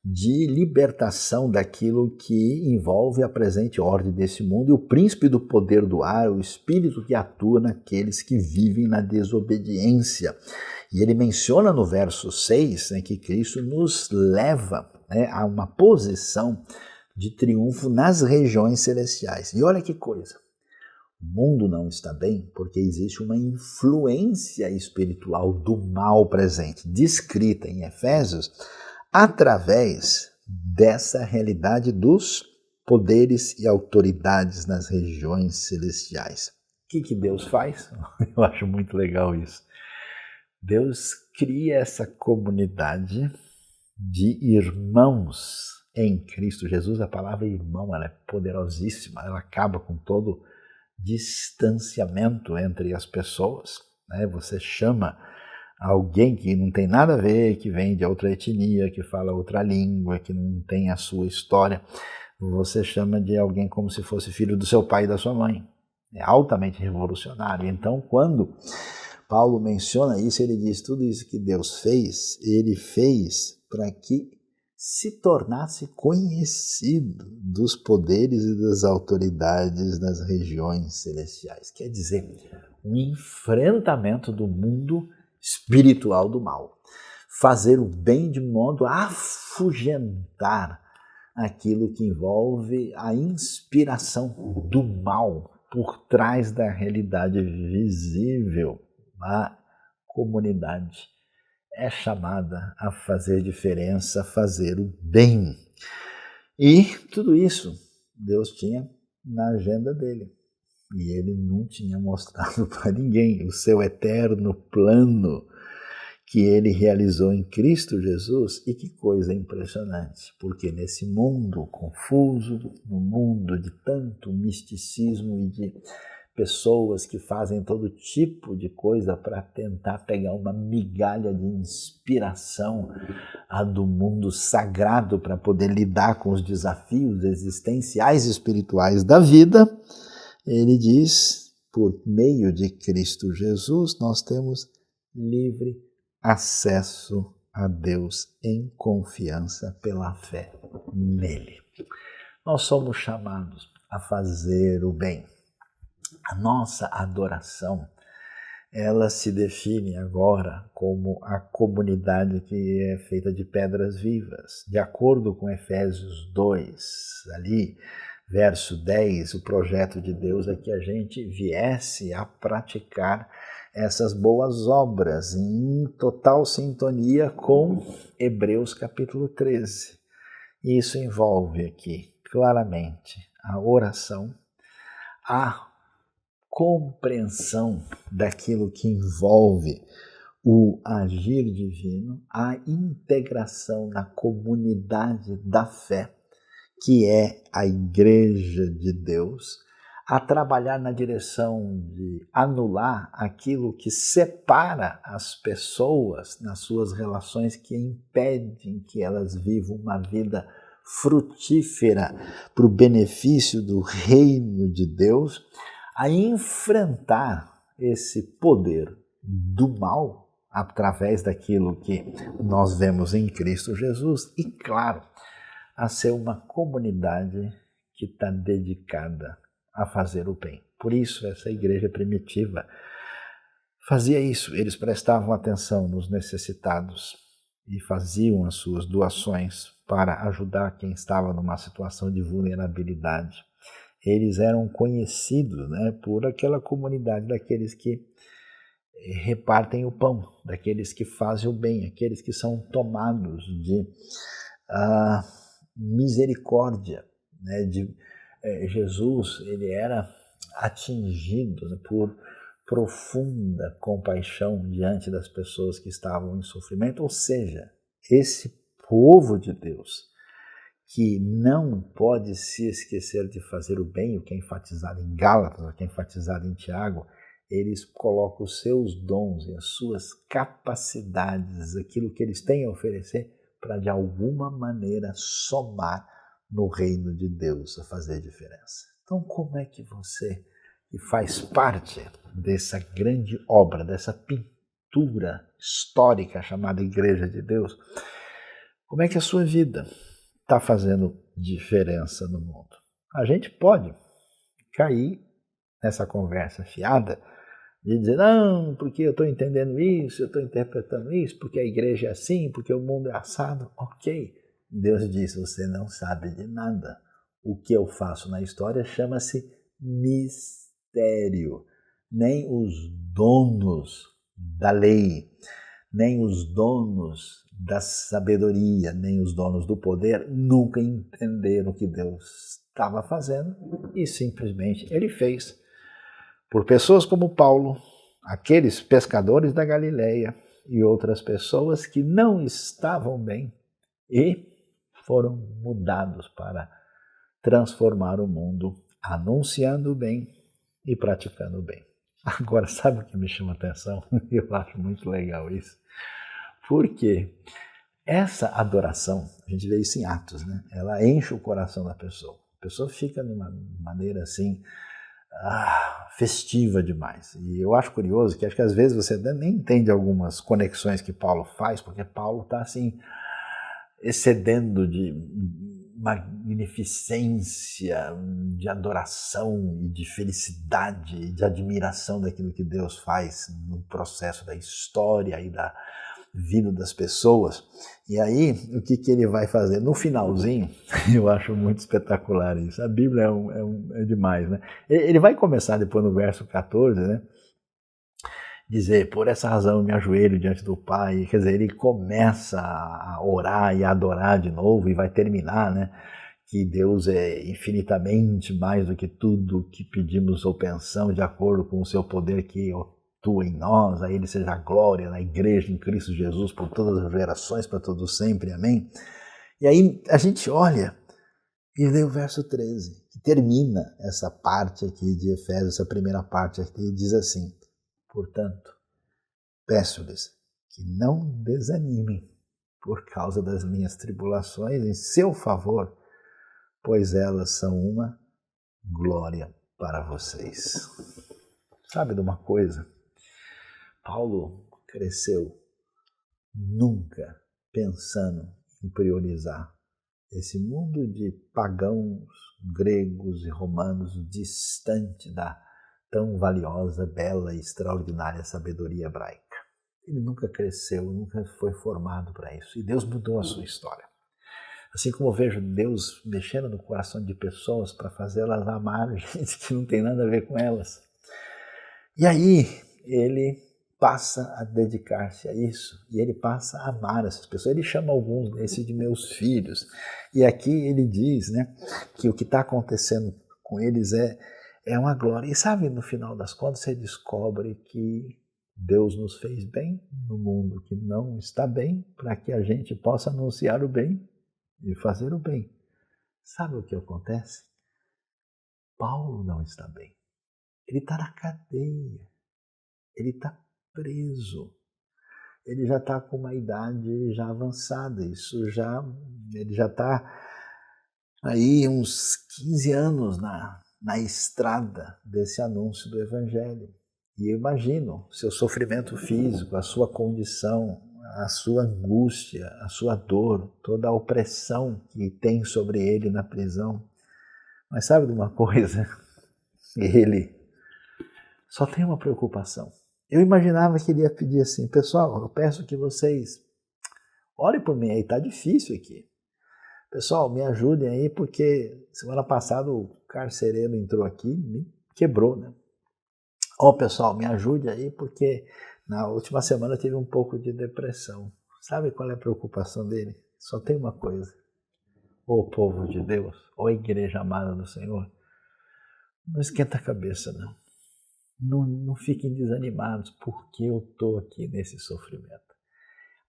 de libertação daquilo que envolve a presente ordem desse mundo e o príncipe do poder do ar, o espírito que atua naqueles que vivem na desobediência. E ele menciona no verso 6, né, que Cristo nos leva, né, a uma posição de triunfo nas regiões celestiais. E olha que coisa, o mundo não está bem porque existe uma influência espiritual do mal presente, descrita em Efésios, através dessa realidade dos poderes e autoridades nas regiões celestiais. O que Deus faz? Eu acho muito legal isso. Deus cria essa comunidade de irmãos em Cristo Jesus. A palavra irmão, ela é poderosíssima, ela acaba com todo distanciamento entre as pessoas, né? Você chama alguém que não tem nada a ver, que vem de outra etnia, que fala outra língua, que não tem a sua história, você chama de alguém como se fosse filho do seu pai e da sua mãe. É altamente revolucionário. Então, quando Paulo menciona isso, ele diz, tudo isso que Deus fez, ele fez para que se tornasse conhecido dos poderes e das autoridades nas regiões celestiais. Quer dizer, um enfrentamento do mundo espiritual do mal. Fazer o bem de modo a afugentar aquilo que envolve a inspiração do mal por trás da realidade visível. A comunidade é chamada a fazer diferença, a fazer o bem. E tudo isso Deus tinha na agenda dele. E ele não tinha mostrado para ninguém o seu eterno plano que ele realizou em Cristo Jesus. E que coisa impressionante, porque nesse mundo confuso, no mundo de tanto misticismo e de pessoas que fazem todo tipo de coisa para tentar pegar uma migalha de inspiração do mundo sagrado para poder lidar com os desafios existenciais e espirituais da vida, ele diz, por meio de Cristo Jesus, nós temos livre acesso a Deus em confiança pela fé nele. Nós somos chamados a fazer o bem. A nossa adoração, ela se define agora como a comunidade que é feita de pedras vivas. De acordo com Efésios 2, ali, verso 10, o projeto de Deus é que a gente viesse a praticar essas boas obras em total sintonia com Hebreus capítulo 13. Isso envolve aqui claramente a oração, a compreensão daquilo que envolve o agir divino, a integração na comunidade da fé que é a Igreja de Deus, a trabalhar na direção de anular aquilo que separa as pessoas nas suas relações, que impedem que elas vivam uma vida frutífera para o benefício do reino de Deus, a enfrentar esse poder do mal através daquilo que nós vemos em Cristo Jesus e, claro, a ser uma comunidade que está dedicada a fazer o bem. Por isso, essa igreja primitiva fazia isso. Eles prestavam atenção nos necessitados e faziam as suas doações para ajudar quem estava numa situação de vulnerabilidade. Eles eram conhecidos, né, por aquela comunidade daqueles que repartem o pão, daqueles que fazem o bem, aqueles que são tomados de misericórdia, né, Jesus, ele era atingido, né, por profunda compaixão diante das pessoas que estavam em sofrimento, ou seja, esse povo de Deus que não pode se esquecer de fazer o bem, o que é enfatizado em Gálatas, o que é enfatizado em Tiago, eles colocam os seus dons e as suas capacidades, aquilo que eles têm a oferecer, para de alguma maneira somar no reino de Deus, a fazer diferença. Então, como é que você, que faz parte dessa grande obra, dessa pintura histórica chamada Igreja de Deus, como é que a sua vida está fazendo diferença no mundo? A gente pode cair nessa conversa fiada de dizer, não, porque eu estou entendendo isso, eu estou interpretando isso, porque a igreja é assim, porque o mundo é assado. Ok, Deus diz, você não sabe de nada. O que eu faço na história chama-se mistério. Nem os donos da lei, nem os donos da sabedoria, nem os donos do poder nunca entenderam o que Deus estava fazendo e simplesmente ele fez. Por pessoas como Paulo, aqueles pescadores da Galileia e outras pessoas que não estavam bem e foram mudados para transformar o mundo, anunciando o bem e praticando o bem. Agora, sabe o que me chama a atenção? Eu acho muito legal isso. Porque essa adoração, a gente vê isso em Atos, né? Ela enche o coração da pessoa. A pessoa fica de uma maneira assim, festiva demais. E eu acho curioso que acho que às vezes você nem entende algumas conexões que Paulo faz, porque Paulo está assim, excedendo de magnificência, de adoração e de felicidade e de admiração daquilo que Deus faz no processo da história e da vida das pessoas. E aí, o que ele vai fazer? No finalzinho, eu acho muito espetacular isso. A Bíblia é demais, né? Ele vai começar depois no verso 14, né? Dizer, por essa razão eu me ajoelho diante do Pai. Quer dizer, ele começa a orar e a adorar de novo e vai terminar, né? Que Deus é infinitamente mais do que tudo que pedimos ou pensamos, de acordo com o seu poder que atua em nós. A ele seja a glória na igreja, em Cristo Jesus, por todas as gerações, para todos sempre. Amém? E aí a gente olha e lê o verso 13, que termina essa parte aqui de Efésios, essa primeira parte aqui, e diz assim: portanto, peço-lhes que não desanimem por causa das minhas tribulações em seu favor, pois elas são uma glória para vocês. Sabe de uma coisa? Paulo cresceu nunca pensando em priorizar esse mundo de pagãos, gregos e romanos distante da tão valiosa, bela e extraordinária sabedoria hebraica. Ele nunca cresceu, nunca foi formado para isso. E Deus mudou a sua história. Assim como eu vejo Deus mexendo no coração de pessoas para fazê-las amar gente que não tem nada a ver com elas. E aí ele passa a dedicar-se a isso. E ele passa a amar essas pessoas. Ele chama alguns desses de meus filhos. E aqui ele diz, né, que o que está acontecendo com eles é uma glória. E sabe, no final das contas, você descobre que Deus nos fez bem no mundo que não está bem, para que a gente possa anunciar o bem e fazer o bem, Sabe o que acontece? Paulo não está bem. Ele está na cadeia. Ele está preso. Ele já está com uma idade já avançada. Ele já está aí uns 15 anos na estrada desse anúncio do Evangelho. E eu imagino seu sofrimento físico, a sua condição, a sua angústia, a sua dor, toda a opressão que tem sobre ele na prisão. Mas sabe de uma coisa? Ele só tem uma preocupação. Eu imaginava que ele ia pedir assim: pessoal, eu peço que vocês orem por mim aí, tá difícil aqui. Pessoal, me ajudem aí, porque semana passada o carcereiro entrou aqui e me quebrou, né? Pessoal, me ajude aí, porque na última semana eu tive um pouco de depressão. Sabe qual é a preocupação dele? Só tem uma coisa. Povo de Deus, igreja amada do Senhor, não esquenta a cabeça, não. Não fiquem desanimados, porque eu estou aqui nesse sofrimento.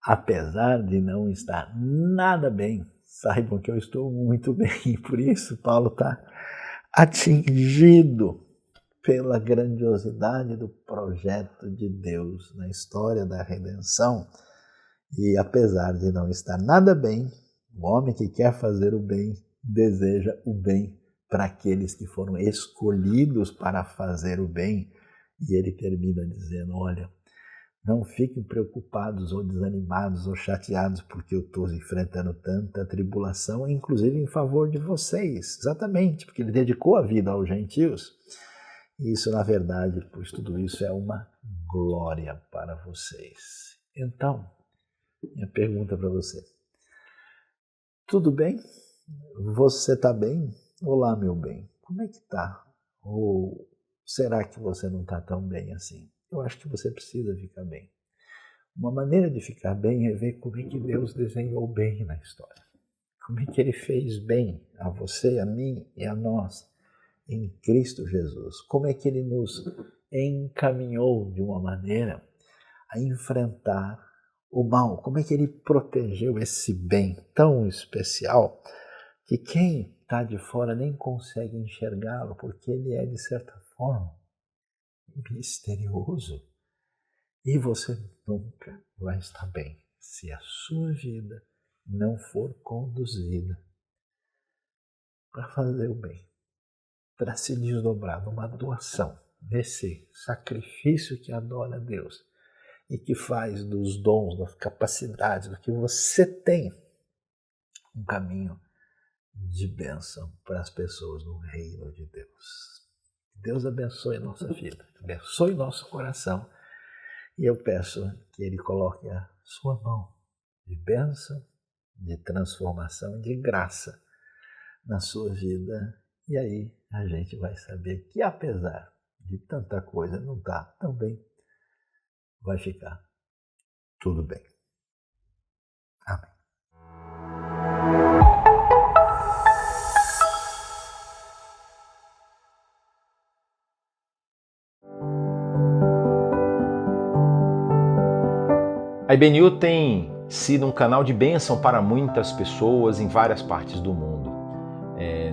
Apesar de não estar nada bem, saibam que eu estou muito bem. Por isso, Paulo está atingido pela grandiosidade do projeto de Deus na história da redenção. E apesar de não estar nada bem, o homem que quer fazer o bem deseja o bem para aqueles que foram escolhidos para fazer o bem. E ele termina dizendo: olha, não fiquem preocupados ou desanimados ou chateados porque eu estou enfrentando tanta tribulação, inclusive em favor de vocês. Exatamente, porque ele dedicou a vida aos gentios. E isso, na verdade, pois tudo isso é uma glória para vocês. Então, minha pergunta para você: tudo bem? Você está bem? Olá, meu bem, como é que está? Ou será que você não está tão bem assim? Eu acho que você precisa ficar bem. Uma maneira de ficar bem é ver como é que Deus desenhou bem na história. Como é que Ele fez bem a você, a mim e a nós em Cristo Jesus. Como é que Ele nos encaminhou de uma maneira a enfrentar o mal. Como é que Ele protegeu esse bem tão especial que quem está de fora nem consegue enxergá-lo, porque ele é, de certa forma, misterioso. E você nunca vai estar bem se a sua vida não for conduzida para fazer o bem, para se desdobrar numa doação, nesse sacrifício que adora a Deus e que faz dos dons, das capacidades, do que você tem, um caminho de bênção para as pessoas no reino de Deus. Deus abençoe a nossa vida, abençoe nosso coração. E eu peço que Ele coloque a sua mão de bênção, de transformação, de graça na sua vida. E aí a gente vai saber que, apesar de tanta coisa não estar tão bem, vai ficar tudo bem. Amém. A IBNU tem sido um canal de bênção para muitas pessoas em várias partes do mundo.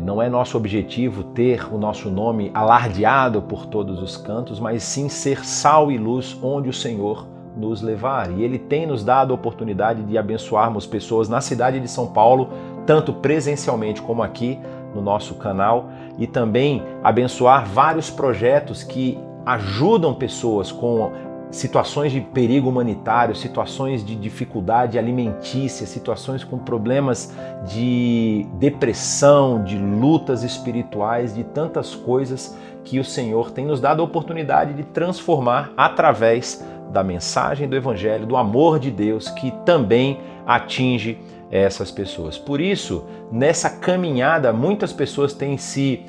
Não é nosso objetivo ter o nosso nome alardeado por todos os cantos, mas sim ser sal e luz onde o Senhor nos levar. E Ele tem nos dado a oportunidade de abençoarmos pessoas na cidade de São Paulo, tanto presencialmente como aqui no nosso canal, e também abençoar vários projetos que ajudam pessoas com situações de perigo humanitário, situações de dificuldade alimentícia, situações com problemas de depressão, de lutas espirituais, de tantas coisas que o Senhor tem nos dado a oportunidade de transformar através da mensagem do Evangelho, do amor de Deus que também atinge essas pessoas. Por isso, nessa caminhada, muitas pessoas têm se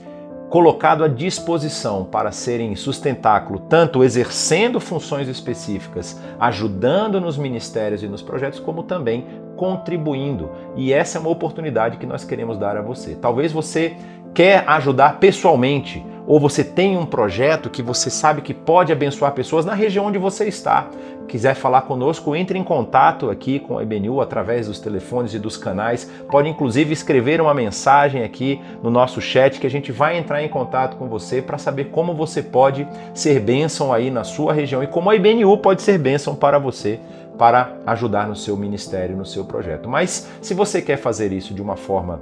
colocado à disposição para serem sustentáculo, tanto exercendo funções específicas, ajudando nos ministérios e nos projetos, como também contribuindo. E essa é uma oportunidade que nós queremos dar a você. Talvez você quer ajudar pessoalmente, ou você tem um projeto que você sabe que pode abençoar pessoas na região onde você está, quiser falar conosco, entre em contato aqui com a IBNU através dos telefones e dos canais. Pode inclusive escrever uma mensagem aqui no nosso chat que a gente vai entrar em contato com você para saber como você pode ser bênção aí na sua região e como a IBNU pode ser bênção para você, para ajudar no seu ministério, no seu projeto. Mas se você quer fazer isso de uma forma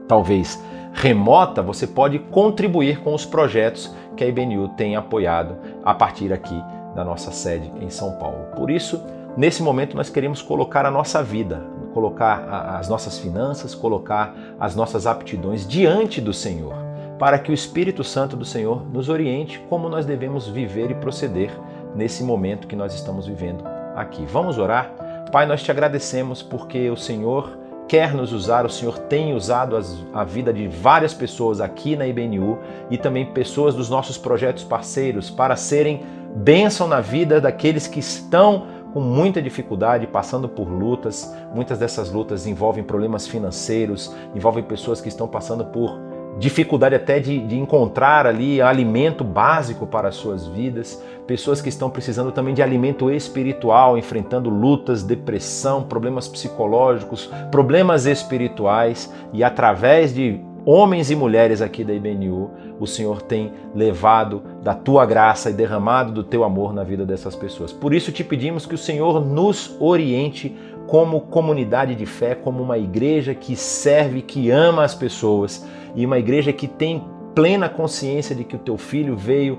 talvez remota, você pode contribuir com os projetos que a IBNU tem apoiado a partir aqui da nossa sede em São Paulo. Por isso, nesse momento nós queremos colocar a nossa vida, colocar as nossas finanças, colocar as nossas aptidões diante do Senhor, para que o Espírito Santo do Senhor nos oriente como nós devemos viver e proceder nesse momento que nós estamos vivendo aqui. Vamos orar? Pai, nós te agradecemos porque o Senhor quer nos usar, o Senhor tem usado a vida de várias pessoas aqui na IBNU e também pessoas dos nossos projetos parceiros para serem bênção na vida daqueles que estão com muita dificuldade, passando por lutas. Muitas dessas lutas envolvem problemas financeiros, envolvem pessoas que estão passando por dificuldade até de encontrar ali alimento básico para as suas vidas, pessoas que estão precisando também de alimento espiritual, enfrentando lutas, depressão, problemas psicológicos, problemas espirituais, e através de homens e mulheres aqui da IBNU, o Senhor tem levado da tua graça e derramado do teu amor na vida dessas pessoas. Por isso te pedimos que o Senhor nos oriente como comunidade de fé, como uma igreja que serve, que ama as pessoas e uma igreja que tem plena consciência de que o teu Filho veio,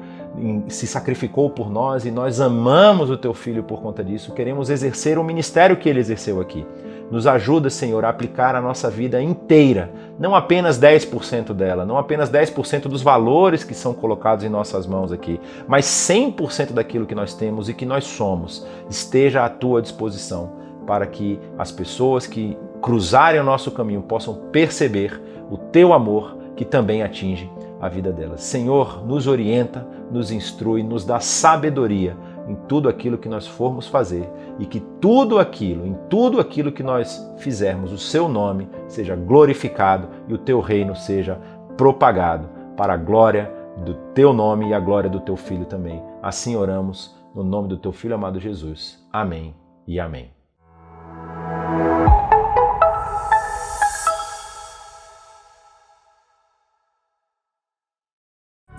se sacrificou por nós e nós amamos o teu Filho por conta disso. Queremos exercer o ministério que ele exerceu aqui. Nos ajuda, Senhor, a aplicar a nossa vida inteira, não apenas 10% dela, não apenas 10% dos valores que são colocados em nossas mãos aqui, mas 100% daquilo que nós temos e que nós somos esteja à tua disposição, para que as pessoas que cruzarem o nosso caminho possam perceber o teu amor que também atinge a vida delas. Senhor, nos orienta, nos instrui, nos dá sabedoria em tudo aquilo que nós formos fazer e que em tudo aquilo que nós fizermos, o seu nome seja glorificado e o teu reino seja propagado para a glória do teu nome e a glória do teu Filho também. Assim oramos no nome do teu Filho amado Jesus. Amém e amém.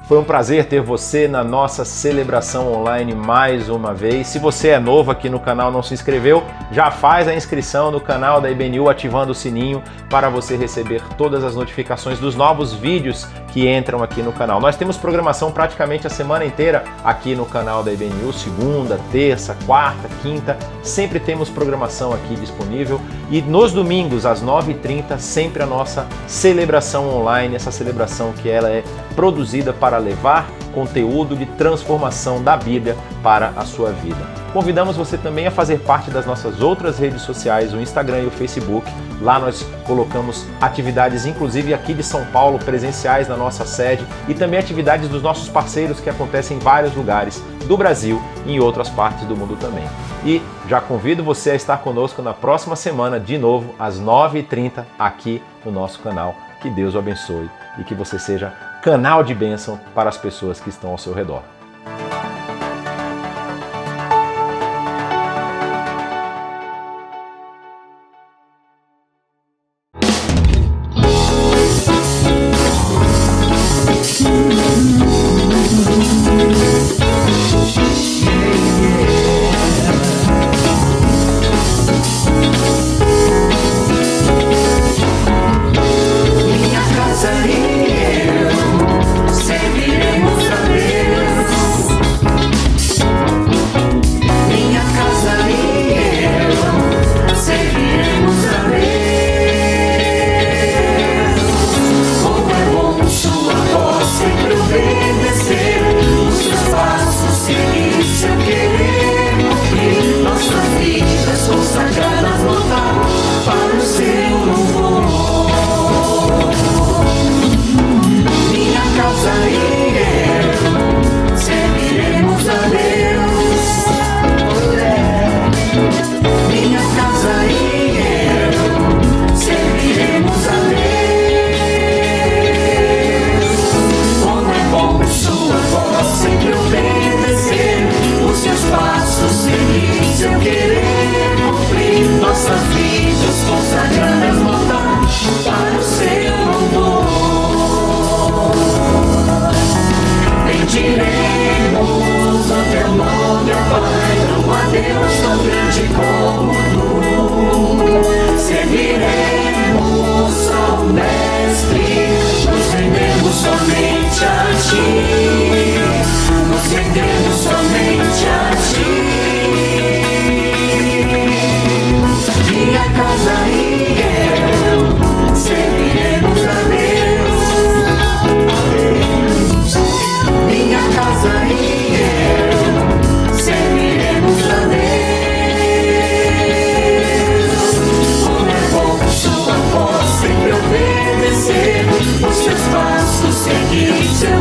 Foi um prazer ter você na nossa celebração online mais uma vez. Se você é novo aqui no canal, não se inscreveu, já faz a inscrição no canal da IBNU ativando o sininho para você receber todas as notificações dos novos vídeos que entram aqui no canal. Nós temos programação praticamente a semana inteira aqui no canal da IBNU, segunda, terça, quarta, quinta, sempre temos programação aqui disponível. E nos domingos, às 9h30, sempre a nossa celebração online, essa celebração que ela é produzida para levar conteúdo de transformação da Bíblia para a sua vida. Convidamos você também a fazer parte das nossas outras redes sociais, o Instagram e o Facebook. Lá nós colocamos atividades, inclusive aqui de São Paulo, presenciais na nossa sede, e também atividades dos nossos parceiros que acontecem em vários lugares do Brasil e em outras partes do mundo também. E já convido você a estar conosco na próxima semana, de novo, às 9h30, aqui no nosso canal. Que Deus o abençoe e que você seja canal de bênção para as pessoas que estão ao seu redor. Serviremos a Deus. Deus tão grande como tu. Serviremos ao Mestre, nos rendemos somente a ti. Nos rendemos somente a ti. Minha casa e eu serviremos a Deus. Minha casa e eu serviremos a Deus. Como é bom sua voz sempre obedecer, os seus passos seguir.